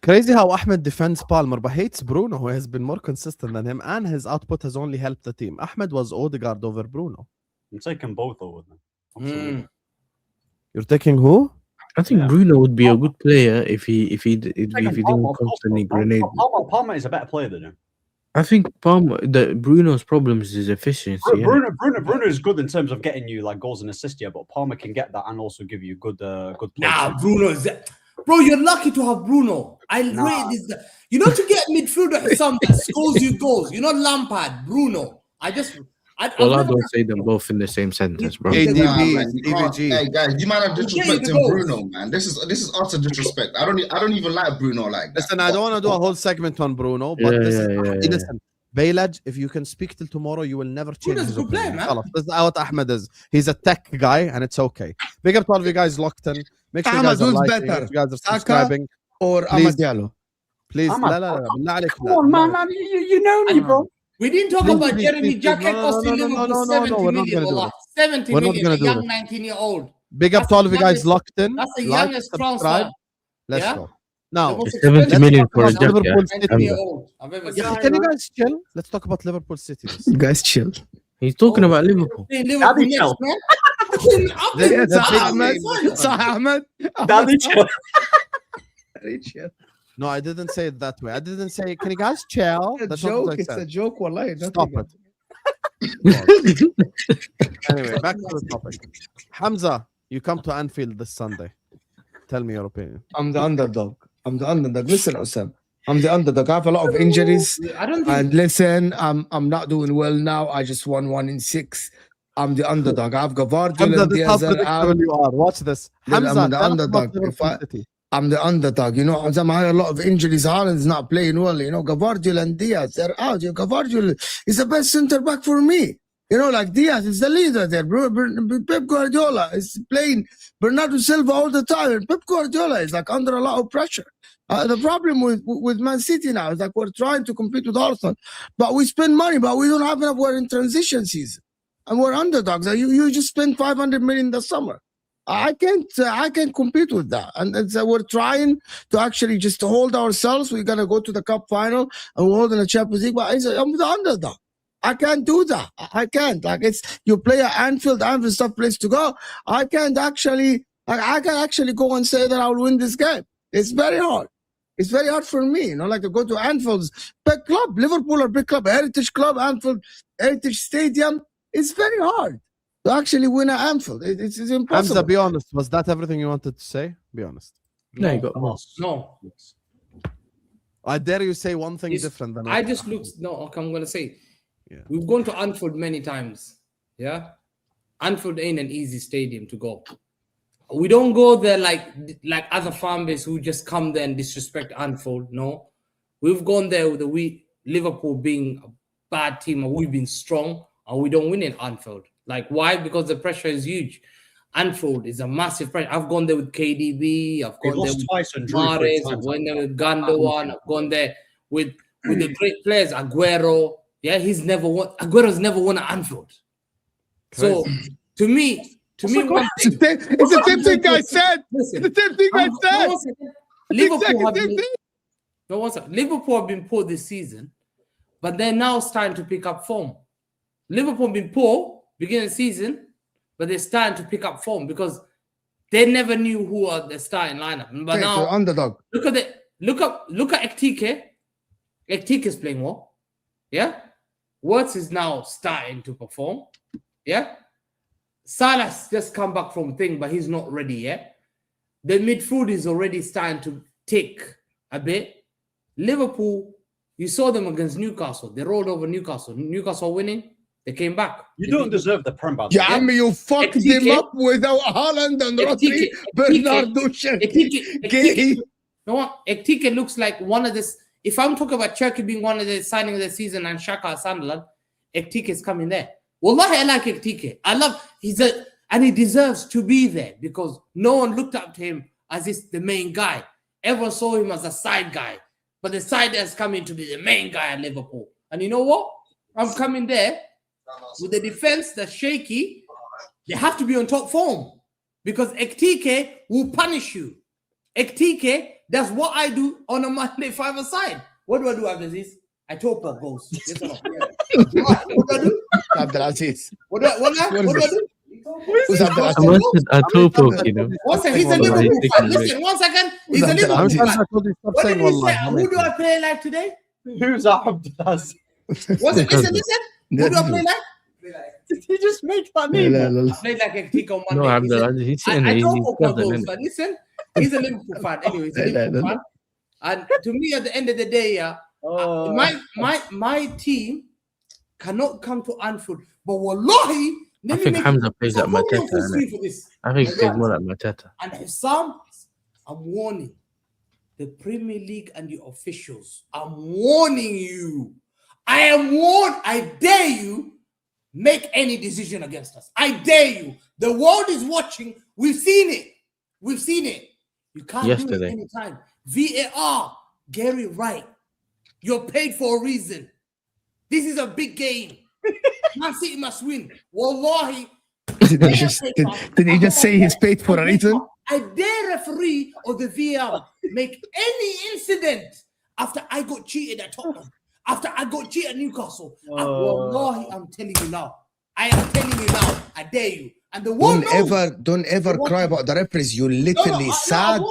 Crazy how Ahmed defends Palmer but hates Bruno, who has been more consistent than him, and his output has only helped the team. Ahmed was Odegaard over Bruno. I'm taking both over them. You're taking who? I think Bruno would be a good player if he didn't constantly grenade. Palmer is a better player than him. I think Bruno's problem is his efficiency. Bruno is good in terms of getting you like goals and assists, yeah, but Palmer can get that and also give you good play. Nah, Bruno is that. Bro, you're lucky to have Bruno. I rate this. You know, to get midfielder that scores you goals. You know, Lampard, Bruno. I don't say them both in the same sentence, bro. Hey guys, you might have disrespecting Bruno, man. This is utter disrespect. I don't even like Bruno like that. Listen, I don't want to do a whole segment on Bruno, but listen, Bayledge, if you can speak till tomorrow, you will never change his opinion. This is what Ahmed is. He's a tech guy, and it's okay. Big up to all of you guys locked in. Make sure you guys are liking, you guys are subscribing. Or Ahmed Diallo. Please, come on, man. You know me, bro. We didn't talk about Jeremy Jacket costing Liverpool 70 million. 70 million, a young 19-year-old. Big up to all of you guys locked in. That's the youngest transfer. Let's go. Now, 70 million for a Jacket. Can you guys chill? Let's talk about Liverpool City. You guys chill. He's talking about Liverpool. صح أحمد. Daddy chill. No, I didn't say it that way. I didn't say, can you guys chill? It's a That's not joke. what I It's a said. joke. Wallahi. Stop it. Anyway, back to the topic. Hamza, you come to Anfield this Sunday. Tell me your opinion. I'm the underdog. Listen, Osam. I'm the underdog. I have a lot of injuries. I don't think And listen, I'm not doing well now. I just won 1 in 6. I'm the underdog. I have Gavardio Hamza, and this is how Diaz and predictable you are. Watch this. I'm Hamza, the tell us about underdog. Liverpool If City. I'm the underdog. You know, I had a lot of injuries. Haaland's not playing well. You know, Gavardio and Diaz, they're out. You know, Gavardio is the best center back for me. You know, like Diaz is the leader there. Pep Guardiola is playing Bernardo Silva all the time. And Pep Guardiola is like under a lot of pressure. The problem with Man City now is like we're trying to compete with Arsenal, but we spend money, but we don't have enough. We're in transition season, and we're underdogs. You just spend 500 million in the summer. I can't compete with that. And so we're trying to actually just hold ourselves. We're gonna go to the cup final and we're holding the Champions League. But I'm the underdog. I can't do that. I can't. Like it's you play at Anfield. Anfield's a tough place to go. I can't actually. I can actually go and say that I'll win this game. It's very hard. It's very hard for me, you know, like to go to Anfield's big club, Liverpool or big club, Heritage Club, Anfield, Heritage Stadium. It's very hard to actually win at Anfield. It's impossible. Hamza, be honest. Was that everything you wanted to say? Be honest. No, you got more. no. I dare you say one thing It's- different than I just looked. No, okay, I'm gonna say, Yeah. we've gone to Anfield many times. Yeah, Anfield ain't an easy stadium to go. We don't go there like other fan base who just come there and disrespect Anfield. No, we've gone there with Liverpool being a bad team, and we've been strong, and we don't win in Anfield. Like why? Because the pressure is huge. Anfield is a massive pressure. I've gone there with KDB. I've They gone there lost with twice and drew Mahrez. 3 I've times. gone there with Gundogan. I've gone there with the great players, Aguero. Yeah, Aguero's never won at Anfield. So to me, one thing, It's the same thing I said. listen, It's the same thing I no, said. one second. Liverpool have Exactly been, same thing. no, one second. Liverpool have been poor this season, but they're now starting to pick up form. Liverpool have been poor beginning of the season, but they're starting to pick up form because they never knew who are the starting lineup. But Okay, now so underdog. look at Ektike. Ektike is playing well. Yeah. Wirtz is now starting to perform. Yeah. Salah's just come back from thing, but he's not ready yet. The midfield is already starting to tick a bit. Liverpool, you saw them against Newcastle. They rolled over Newcastle. Newcastle winning. They came back. You don't deserve the Prem, by the Yeah, way. I mean, you fucked Ektike. him up without Haaland and Rodri, Bernardo Gay. No one. Ektike looks like one of this. If I'm talking about Turkey being one of the signing of the season and Shaka at Sunderland, Ektike is coming there. Wallahi, I like Ektike. And he deserves to be there because no one looked up to him as the main guy. Everyone saw him as a side guy, but the side has come in to be the main guy at Liverpool. And you know what? I'm coming there with the defense that's shaky. They have to be on top form because Ektike will punish you. Ektike, that's what I do on a Monday 5-a-side. What do I do after this? I top up goals. Yes or no? What do I do? Abdelaziz. What do I do? Who's Abdelaziz? I wanted a topo, you know. One second, he's a Liverpool fan. Listen, 1 second. He's a Who's Liverpool Abdelaziz? fan. Stop What did saying he say? wallah. Who do I play like today? Who's Abdelaziz? Listen. Who do I play like? Did he just make that name? I played like Ektike on Monday. No, Abdelaziz, he's sitting there. I He's don't hope better goals, than but listen, he's a Liverpool fan. Anyway, he's a Liverpool fan. And to me, at the end of the day, my team cannot come to Anfield. But wallahi, I think Hamza plays like Mateta, innit? I think he plays more like Mateta. And Hussam, I'm warning the Premier League and the officials. I'm warning you. I am warned. I dare you. Make any decision against us. I dare you. The world is watching. We've seen it. You can't do Yesterday. it anytime. VAR, Gary Wright. You're paid for a reason. This is a big game. Man City must win. Wallahi. Did he just say he's paid for a reason? I dare referee or the VAR make any incident after I got cheated at Tottenham. After I got cheated at Newcastle. Wallahi, I'm telling you now. I am telling you now. I dare you. And the world Don't ever cry about the referees. You literally sad.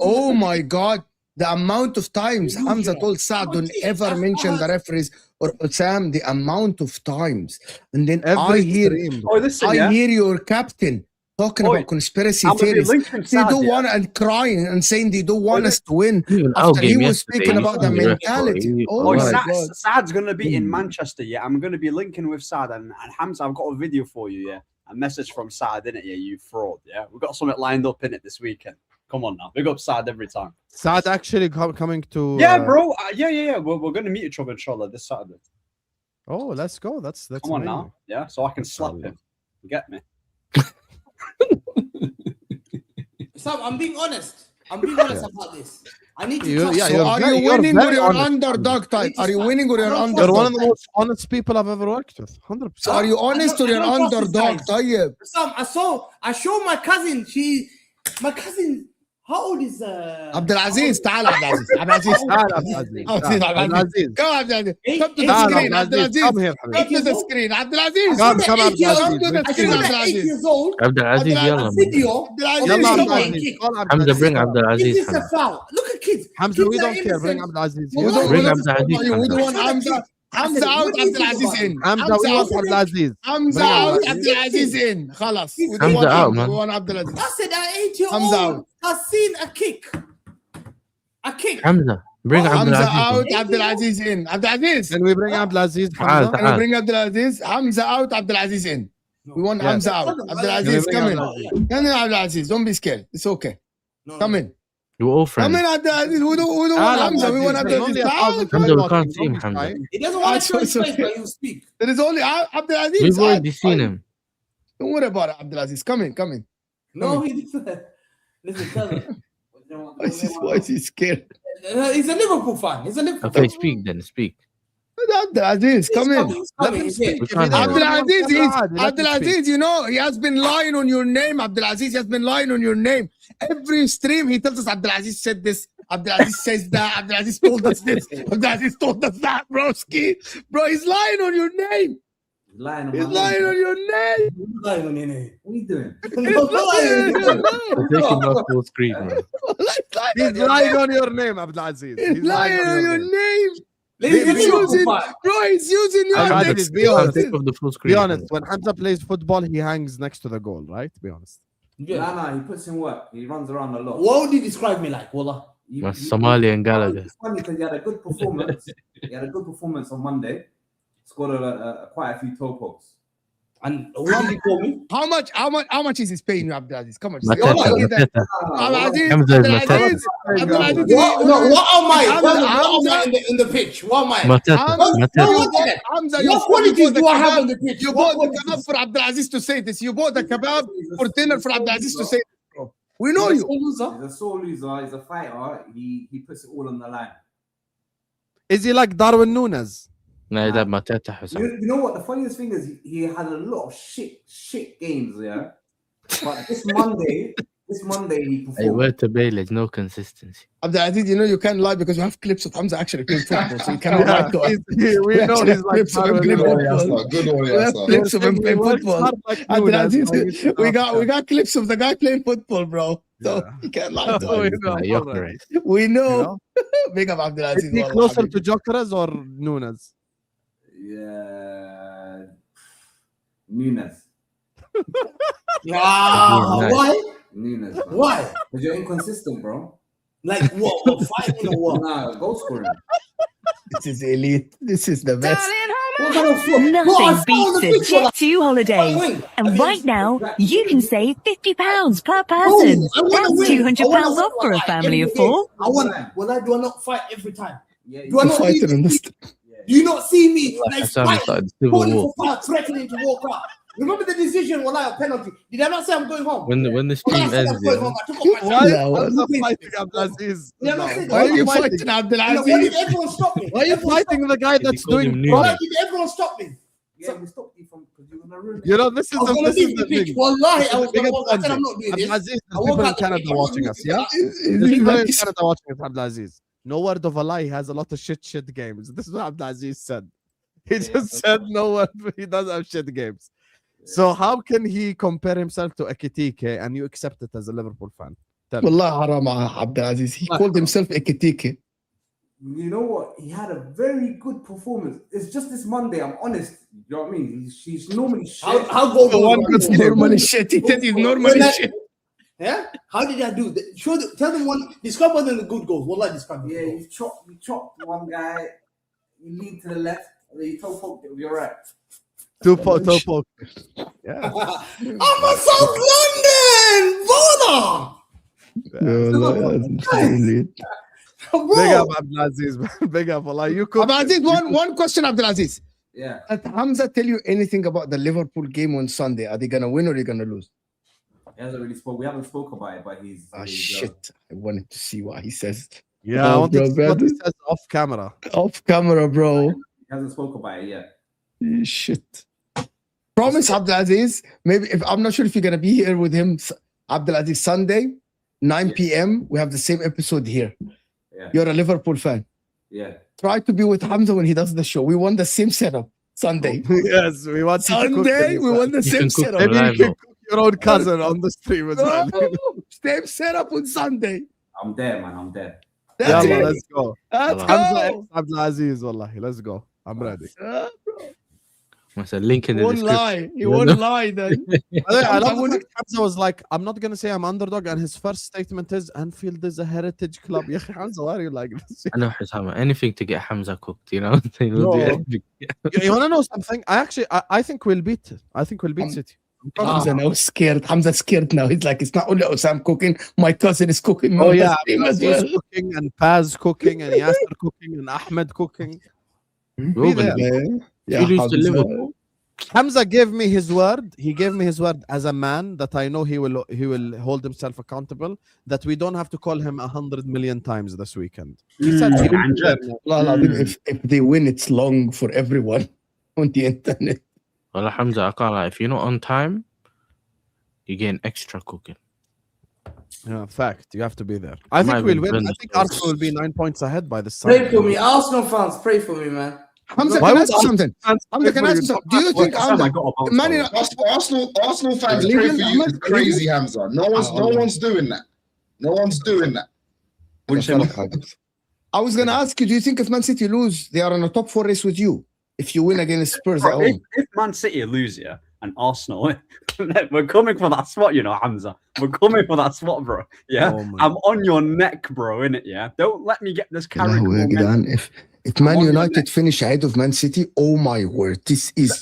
Oh my God. The amount of times Hamza told Saad, don't ever mention the referees, or Sam, the amount of times. And then I hear your captain talking about conspiracy theories. They don't want and crying and saying they don't want us to win. After he was speaking about the mentality. Oh my God. Saad's going to be in Manchester, yeah. I'm going to be linking with Saad and Hamza. I've got a video for you, yeah. A message from Saad, innit, yeah, you fraud, yeah. We've got something lined up in it this weekend. Come on now, big up Saad every time. Saad actually coming to. Yeah, bro. Yeah. We're going to meet each other, inshallah, this Saturday. Oh, let's go. That's come on now, yeah. So I can slap him. You get me? Sam, I'm being honest. About this. I need to. Are you winning or you're underdog type? Are you winning or you're underdog? You're one of the most honest people I've ever worked with. 100%. So are you honest or you're underdog type? Sam, I showed my cousin. My cousin. How old is Abdulaziz? تعال Abdulaziz. Come Abdulaziz. Come to the screen, Abdulaziz. Come to the screen, Abdulaziz. Come Abdulaziz. Come to the screen, Abdulaziz. Abdulaziz, yalla. Video. Hamza, bring Abdulaziz. This is a foul. Look at kids. Hamza, we don't care. Bring Abdulaziz. Bring Abdulaziz. We don't want Hamza. Hamza out, Abdulaziz in. Hamza, we want Abdulaziz. Hamza out, Abdulaziz in. خلاص. Hamza out, man. We want Abdulaziz. I said at 8 years Hamza old, out. I've seen a kick. Hamza, bring Hamza Abdulaziz. out, Abdulaziz in. Abdulaziz. Can we bring Abdulaziz? Can we bring Abdulaziz? Hamza out, Abdulaziz in. We want Hamza out. Abdulaziz, come in. Come in, Abdulaziz. Don't be scared. It's okay. Come in. You're all friends. Come in, Abdulaziz. We don't want Hamza. We want Abdulaziz. Hamza, we can't see him, Hamza. He doesn't want to show his face, but he'll speak. There is only Abdulaziz. We've already seen him. Don't worry about it, Abdulaziz. Come in. No, he doesn't. Listen, tell him. Why is he scared? He's a Liverpool fan. Okay, speak then, speak. Abdulaziz, come in. Let him speak. Abdulaziz, you know, he has been lying on your name, Abdulaziz. He has been lying on your name. Every stream, he tells us Abdulaziz said this, Abdulaziz says that, Abdulaziz told us this, Abdulaziz told us that, broski. Bro, he's lying on your name. He's lying on your name. Lying on your name. What are you doing? Taking off full screen, man. He's lying on your name, Abdulaziz. He's lying on your name. He's using your name. Be honest. Be honest. When Hamza plays football, he hangs next to the goal, right? Be honest. Yeah. Nah, he puts in work. He runs around a lot. What would you describe me like, Wallah? Somalian Gallagher. It's funny because he had a good performance. On Monday. Scored quite a few toe pokes. And what did he call me? How much is he paying you, Abdulaziz? How much? Mateta. What am I in the pitch? What am I? Mateta. What qualities do I have on the pitch? You bought the kebab for Abdulaziz to say this. You bought the kebab for dinner for Abdulaziz to say this, bro. We know you. He's a sore loser. He's a fighter. He puts it all on the line. Is he like Darwin Núñez? No, that Mateta. You know what? The funniest thing is he had a lot of shit games, yeah. But this Monday he performed. I went to Bayledge, no consistency. Abdulaziz, you know you can't lie because we have clips of Hamza actually playing football, so you cannot lie to us. We know he's like clips of him playing football. We have clips of him playing football. Abdulaziz, we got clips of the guy playing football, bro. So you can't lie to us. We know. Big up Abdulaziz. Is he closer to Jokeres or Núñez? Yeah, Núñez. Why? Núñez. Why? Because you're inconsistent, bro. Like what? Fighting or what? Nah, goal scoring. This is elite. This is the best. Nothing beats a Jet2 holiday. And right now, you can save £50 per person. That's £200 off for a family of 4. Do I not fight every time? Yeah, Do I not fight in this? Do you not see me like Civil War. threatening to walk out? Remember the decision when I had penalty? Did I not say I'm going home? When the stream ends, Why are you fighting Abdulaziz? Everyone stop me. Why are you fighting the guy that's doing Why did everyone stop me? Yeah, we stopped you from because you were gonna ruin it. You know, this is the thing. Wallahi, I said I'm not doing this. Abdulaziz, there's people in Canada watching us, yeah? There's people in Canada watching us, Abdulaziz. No word of a lie, he has a lot of shit games. This is what Abdulaziz said. He just said no word, he doesn't have shit games. So how can he compare himself to Ekitike and you accept it as a Liverpool fan? Tell me. Wallah haram Abdulaziz. He called himself Ekitike. You know what? He had a very good performance. It's just this Monday. I'm honest. You know what I mean? He's normally shit. How good It's normally shit. He said he's normally shit. Yeah? How did I do? Tell them one. Describe one of the good goals. What describe? Yeah, you chopped one guy. You lean to the left. And then you toe poked it with your right. Toe poke. Yeah. I'm a South London voter. Big up Abdulaziz. Big up. Wallah, you could. Abdulaziz, one question, Abdulaziz. Yeah. Did Hamza tell you anything about the Liverpool game on Sunday? Are they gonna win or are they gonna lose? He hasn't really spoke. We haven't spoke about it, but he's. Shit! I wanted to see what he says. Yeah, I wanted to see what he says off camera. Off camera, bro. He hasn't spoke about it yet. Shit. Promise, Abdulaziz. Maybe if I'm not sure if you're gonna be here with him, Abdulaziz, Sunday, 9 p.m. We have the same episode here. Yeah. You're a Liverpool fan. Yeah. Try to be with Hamza when he does the show. We want the same setup Sunday. Yes, we want you to cook Sunday. We want the same setup. Maybe you can cook your own cousin on the stream as well. Same setup on Sunday. I'm there, man. I'm there. That's it. Let's go. Let's Hamza go. Abdulaziz, wallahi. Let's go. I'm ready. What's a link in the Won't description? lie. He won't lie then. I love the fact Hamza was like, I'm not going to say I'm underdog. And his first statement is, Anfield is a heritage club. Yeah, Hamza, why are you like this? I know Hamza. Anything to get Hamza cooked, you know? We'll do anything. You want to know something? I think we'll beat it. I think we'll beat City. Hamza now scared. Hamza's scared now. He's like, it's not only Osam cooking, my cousin is cooking. Oh yeah, as well. cooking and Paz cooking and Yasser cooking and Ahmed cooking. Be there. You lose to Liverpool. Hamza gave me his word. He gave me his word as a man that I know he will hold himself accountable. That we don't have to call him 100 million times this weekend. He said he will be there. If they win, it's long for everyone on the internet. Well, Hamza, I can't lie. If you're not on time, you're getting extra cooking. Yeah, fact. You have to be there. I think we'll win. I think Arsenal will be 9 points ahead by the Pray for me, Arsenal fans. Pray for me, man. Hamza, can I ask you something? Hamza, can I ask you something? Do you think Arsenal fans pray for you is crazy, Hamza? No one's doing that. No one's doing that. I was gonna ask you, do you think if Man City lose, they are on a top 4 race with you? If you win against Spurs at home? If Man City lose, yeah, and Arsenal win, we're coming for that spot, you know, Hamza. We're coming for that spot, bro. Yeah, I'm on your neck, bro, innit? Yeah, don't let me get this carried away. If Man United finish ahead of Man City, oh my word, this is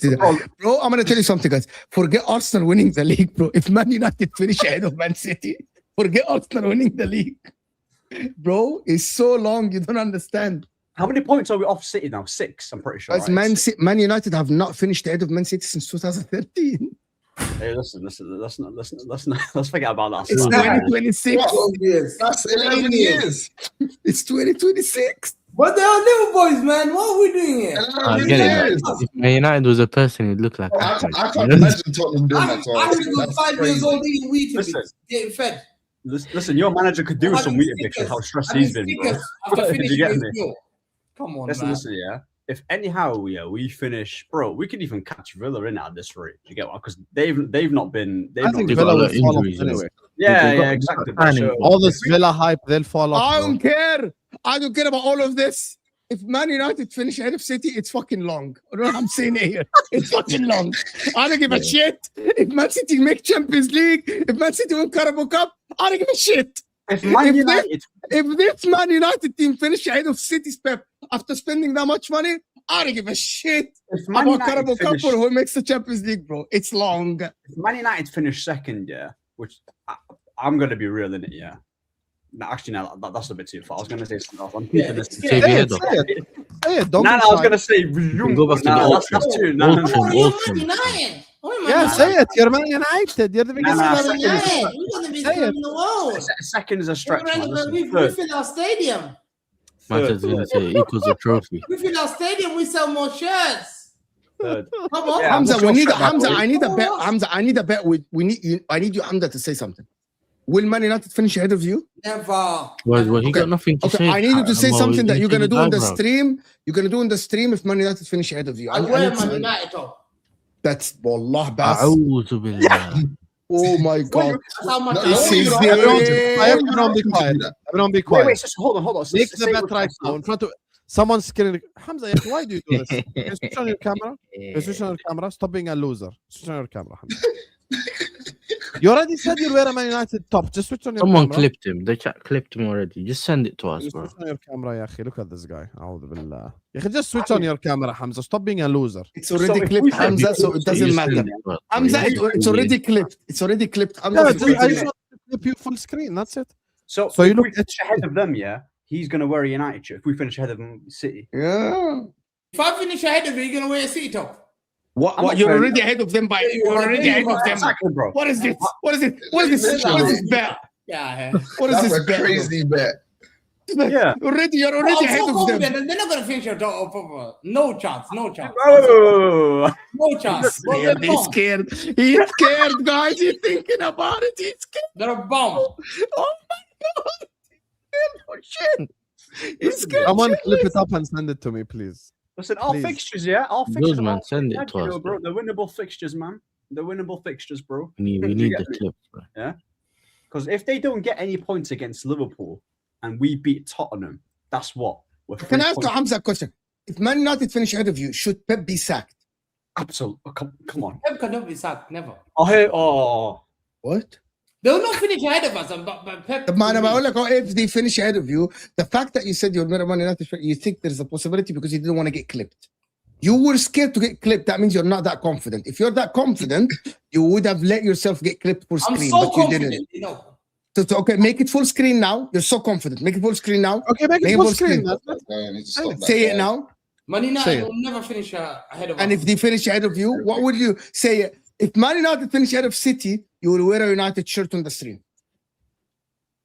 bro. I'm gonna tell you something, guys. Forget Arsenal winning the league, bro. If Man United finish ahead of Man City, forget Arsenal winning the league, bro. It's so long, you don't understand. How many points are we off City now? 6, I'm pretty sure. Right? Man United have not finished ahead of Man City since 2013. Hey, listen. Let's forget about that. It's 2026. That's 11 years. It's 2026. What the hell, little boys, man? What are we doing here? I get it. If Man United was a person, he'd look like I can't imagine Tottenham doing that to us. I'm 5 years old eating wheat and getting fed. Listen, your manager could do some wheat addiction. How stressed he's been, bro. Did you get me? Come on, listen, yeah. If anyhow we finish, bro, we could even catch Villa in at this rate. You get what? Because they've not been. I think Villa will fall off anyway. Yeah, exactly. All this Villa hype, they'll fall off. I don't care. I don't care about all of this. If Man United finish ahead of City, it's fucking long. You know what I'm saying here? It's fucking long. I don't give a shit. If Man City make Champions League, if Man City win Carabao Cup, I don't give a shit. If this Man United team finish ahead of City's Pep after spending that much money, I don't give a shit about Carabao Cup or who makes the Champions League, bro. It's long. If Man United finish second, yeah, which I'm going to be real in it, yeah. No, actually, no, that's a bit too far. I was going to say something else. I'm keeping this. Say it. Don't I was going to say, that's too. Yeah, say it. You're Man United. You're the biggest club in the world. Second is a stretch. We fill our stadium. Manchester going to say equals a trophy. We fill our stadium. We sell more shirts. Come on, Hamza. I need a bet. Hamza, I need a bet. I need you, Hamza, to say something. Will Man United finish ahead of you? Never. Well, he got nothing to say. I need you to say something that you're gonna do in the stream. You're gonna do in the stream if Man United finish ahead of you. I'll wear Man United top. That's wallah bas. أعوذ بالله. Oh my God. That's how much No, I no, love you you. don't- Everyone be quiet. Everyone be quiet. Wait, just hold on. Make Say the bet what right I now in front of someone's scaring. Hamza, why do you do this? Okay, switch on your camera. Okay, switch on your camera. Stop being a loser. Switch on your camera, Hamza. You already said you were a Man United top. Just switch on your Someone camera. clipped him. The chat clipped him already. Just send it to us, Just bro. switch on your camera, يا أخي. Look at this guy. أعوذ بالله. يا أخي, just switch on your camera, Hamza. Stop being a loser. It's already So if clipped, we said- Hamza, so it doesn't You matter. send it to us, bro. Hamza, You it's already clipped. It's already clipped. Hamza, Yeah, it's just, I already just want to clip you full screen. That's it. So So you if look we finish ahead of them, yeah, he's gonna wear a United shirt. If we finish ahead of them, City. Yeah. If I finish ahead of you, you're gonna wear a City top. What? I'm not You're fair. already ahead of them by. You're already ahead of them. Exactly, bro. What is this? What is it? What is this? What is this bet? Yeah. What is That's this a bet? crazy bet. Yeah. You're already I'm ahead so of them. confident. They're not gonna finish your top. No chance. No chance. Oh, No chance. But they're He's bum. scared. He's scared, guys. He's thinking about it. He's scared. They're a bum. Oh my God. Oh shit. He's scared. Someone clip it up and send it to me, please. listen, our Please. fixtures, yeah, our fixtures. Good, man. are- Send it to you know, us, bro. The winnable fixtures, man. The winnable fixtures, bro. We You need get the me? clip, bro. Because if they don't get any points against Liverpool and we beat Tottenham, that's what. We're Can 3 I ask points- Hamza a question? If Man United finish ahead of you, should Pep be sacked? Absolutely. Oh, come on. Pep cannot be sacked. Never. What? They will not finish ahead of us. But Pep. طب ما انا بقول لك if they finish ahead of you, the fact that you said you're not a Man United fan, you think there's a possibility because you didn't want to get clipped. You were scared to get clipped. That means you're not that confident. If you're that confident, you would have let yourself get clipped full I'm screen, so but you confident. didn't. You know. So, okay, make it full screen now. You're so confident. Make it full screen now. Okay, make it full screen. That's it. I need to stop that Say guy. it now. Man Say United it. will never finish ahead of And us. if they finish ahead of you, what would you say? If Man United finish ahead of City, you will wear a United shirt on the stream.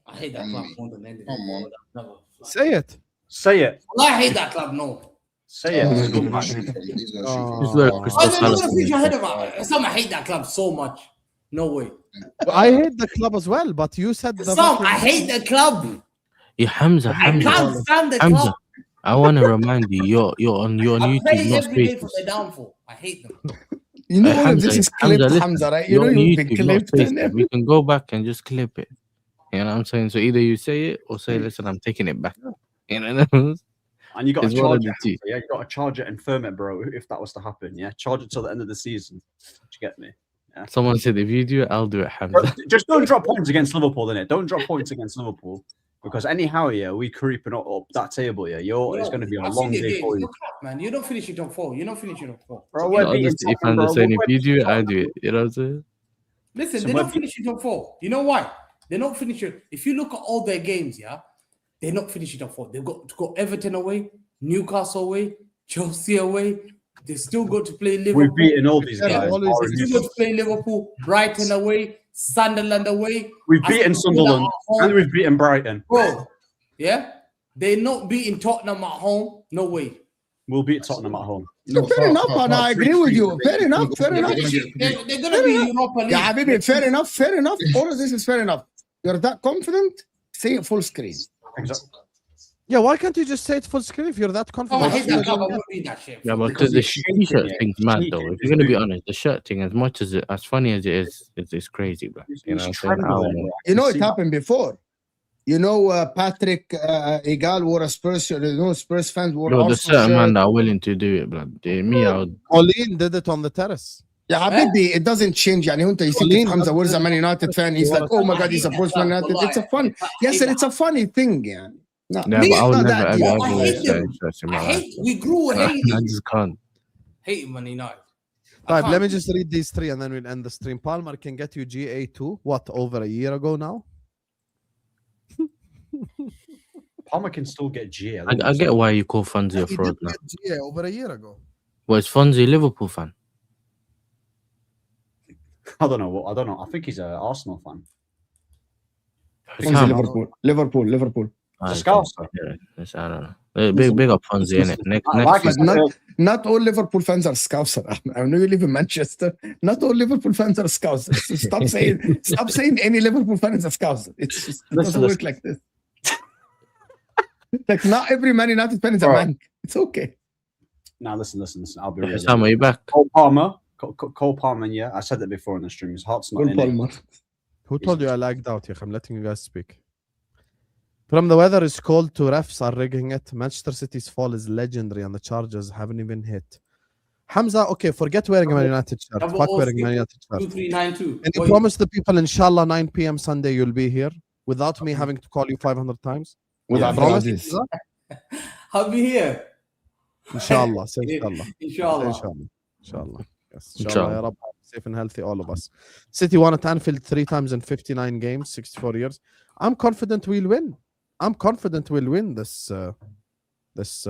I hate that club more than anything. Come on. Never. Say it. Say it. Well, I hate that club. No. Say it. He's Good gonna man. shoot from- he's gonna Oh. shoot from Just wear far. Crystal Oh, they're not Palace. gonna finish ahead of us. Some I hate that club so much. No way. I hate the club as well, but you said the Some I hate the club. Yeah, Hamza, I Hamza, can't stand the Hamza. club. I want to remind you, you're on I YouTube, pray not every day for Spaces. their downfall. I hate them. You know, Hey, all of this Hamza, is clipped, Hamza, Hamza, listen, right? You you're know, on you've been YouTube, not clipped. Spaces. And We can go back and just clip it. You know what I'm saying? So either you say it or say, listen, I'm taking it back. You know? And you got to It's one of charge the it. two. Yeah, you got to charge it and firm it, bro. If that was to happen, yeah, charge it till the end of the season. Do you get me? Someone said, if you do it, I'll do it, Bro, Hamza. just don't drop points against Liverpool, innit? Don't drop points against Liverpool because anyhow, yeah, we creeping up that table, yeah. It's going to be a I've long seen your day game. for you, You're crap, man. You don't finish it top 4. You don't finish it top 4. bro. We're beating Honestly, if Tottenham, I'm bro. saying, if We're you do it, I beating do it. You know what I'm saying? Listen, So they we're don't finish it top 4. You know why? They don't finish it. If you look at all their games, yeah, they're not finishing top 4. They've got to go Everton away, Newcastle away, Chelsea away. They still got to play Liverpool. We've beaten all these Yeah, guys. always They still got to play Liverpool, Brighton away, Sunderland away. We've Aston beaten Villa Sunderland at home. and we've beaten Brighton. Bro, yeah? They're not beating Tottenham at home. No way. We'll beat Tottenham at home. No, fair far, enough, far, and far. I agree with you. Fair enough, fair enough. They're going to be Europa League. Yeah, Habibi, fair enough, fair enough. All of this is fair enough. You're that confident? Say it full screen. Exactly. Yeah, why can't you just say it full screen if you're that Oh, I confident? hate that club. I won't read that shit. Yeah, but Because the it's cheating, t-shirt yeah. thing's mad though. Cheating. If you're gonna be honest, the shirt thing, as much as as funny as it is, it's crazy, bro. You know what I'm saying? I don't know. You know, it happened before. You know, Patrick Egal wore a Spurs shirt. You know, Spurs fans wore Bro, Arsenal there's certain shirt. man that are willing to do it, blood. Me, I would. Pauline did it on the terrace. Yeah, Habibi, it doesn't change. Yani, hunta, you think Colleen, if Hamza wears a Man United fan, he's like, oh my God, he supports Man United. It's a fun. Yes, sir, it's a funny thing. Yeah. No, Yeah, me, but I it's would not never, that ever, deep. ever I wear hate certain them. shirts in my I life. hate. We grew I hating. just can't. Hate Man United. Right, let me just read these three and then we'll end the stream. Palmer can get you GA2, what, over a year ago now? Palmer can still get G. I get why you call Fonzie a He fraud did now. get GA over a year ago. Well, is Fonzie a Liverpool fan? I don't know. I think he's an Arsenal fan. Fonzie, Liverpool. I Scouser. don't know. Big up Fonzie, innit? Next, But not all Liverpool fans are Scouser. I know you live in Manchester. Not all Liverpool fans are Scouser. So stop saying any Liverpool fan is a Scouser. It doesn't work like this. Like not every Man United fan is a Bro. man. It's okay. Now listen. I'll be real. Sam, are you back? Cole Palmer Cole Palmer, yeah, I said that before in the stream. His heart's not Cole in it. Palmer. Who told you I lagged out? I'm letting you guys speak. From the weather is cold to refs are rigging it. Manchester City's fall is legendary and the Chargers haven't even hit. Hamza, okay, forget wearing a Man United shirt. Fuck wearing a Man United shirt. 2392. And you promise the people, inshallah, 9 p.m. Sunday you'll be here without me having to call you 500 times? Without promise? I'll be here. Inshallah. Say inshallah. Inshallah. Inshallah. Inshallah. Yes. Inshallah. Ya Rabbi, safe and healthy, all of us. City won at Anfield 3 times in 59 games, 64 years. I'm confident we'll win. I'm confident we'll win this. This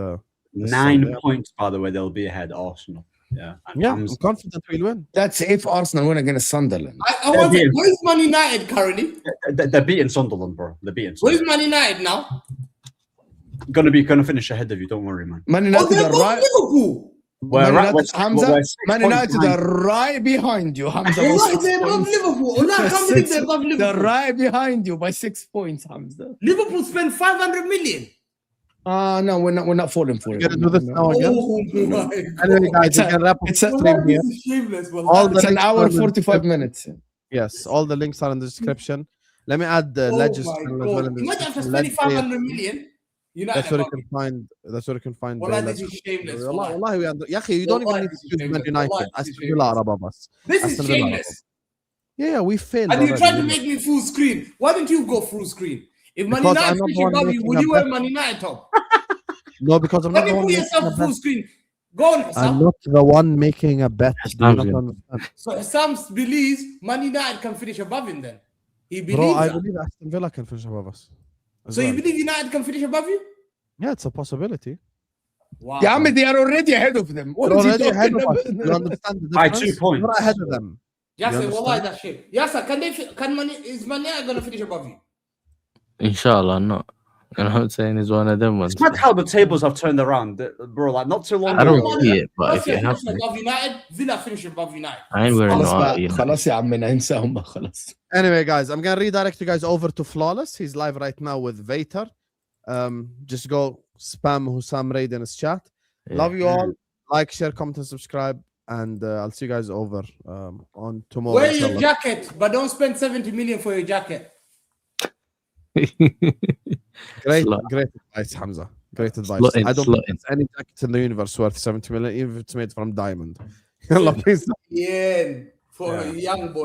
9 points, by the way, they'll be ahead Arsenal. Yeah, I'm confident we'll win. That's if Arsenal win against Sunderland. I want to, where's Man United currently? They're beating Sunderland, bro. They're beating Sunderland. Where's Man United now? Gonna finish ahead of you. Don't worry, man. Man United are right. Liverpool. Man United are right behind you, Hamza. They're above Liverpool. I can't believe they're above Liverpool. They're right behind you by 6 points, Hamza. Liverpool spent 500 million. No, we're not falling for it. We're gonna do this now again. Oh my Anyway, guys, you can wrap up the stream here. It's an hour 45 minutes. Yes, all the links are in the description. Let me add the Ledges channel as well in the Imagine after description. spending 500 million. That's where you can find. That's where you can find. Wallah, this is shameless. Wallahi, ya akhi, you don't even need to choose Man United. Astaghfirullah, Arababas. This is shameless. Yeah, we failed. And you tried to make me full screen. Why didn't you go full screen? If Man Because United I'm not finish the one above you, making would a you wear bet. Man United top? No, because I'm Why not the didn't one you put making a yourself full bet. screen? Go on, I'm Sam. not the one making a bet. Do you not understand? So Sam believes Man United can finish above him then. He believes Bro, I that. believe Aston Villa can finish above us. as So you well. believe United can finish above you? Yeah, it's a possibility. Wow. Yeah, they are already ahead of them. What They're is he already ahead talking of us. about? You understand the By difference? 2 points. We're ahead of them. Yasser, You wallahi, understand? that shit. Yasser, is Man United going to finish above you? Inshallah, not. You know what I'm saying? It's one of them ones. It's mad how the tables have turned around, bro. Like not too long I ago. don't see it, but if Arsenal it finish happens, above United, Villa finish above United. I ain't wearing no خلاص out. بقى، خلاص يا عمنا انساهم بقى خلاص. Anyway, guys, I'm gonna redirect you guys over to Flawless. He's live right now with Vater. Just go spam Hussam Raid in his chat. Love you all. Like, share, comment, and subscribe. And I'll see you guys over on tomorrow. Wear your inshallah. jacket, but don't spend 70 million for your jacket. Great Slut. advice, Hamza. Great advice. Slutting, I don't think slutting. there's any jacket in the universe worth 70 million, even if it's made from diamond. Yalla, peace. Yeah, for a young boy.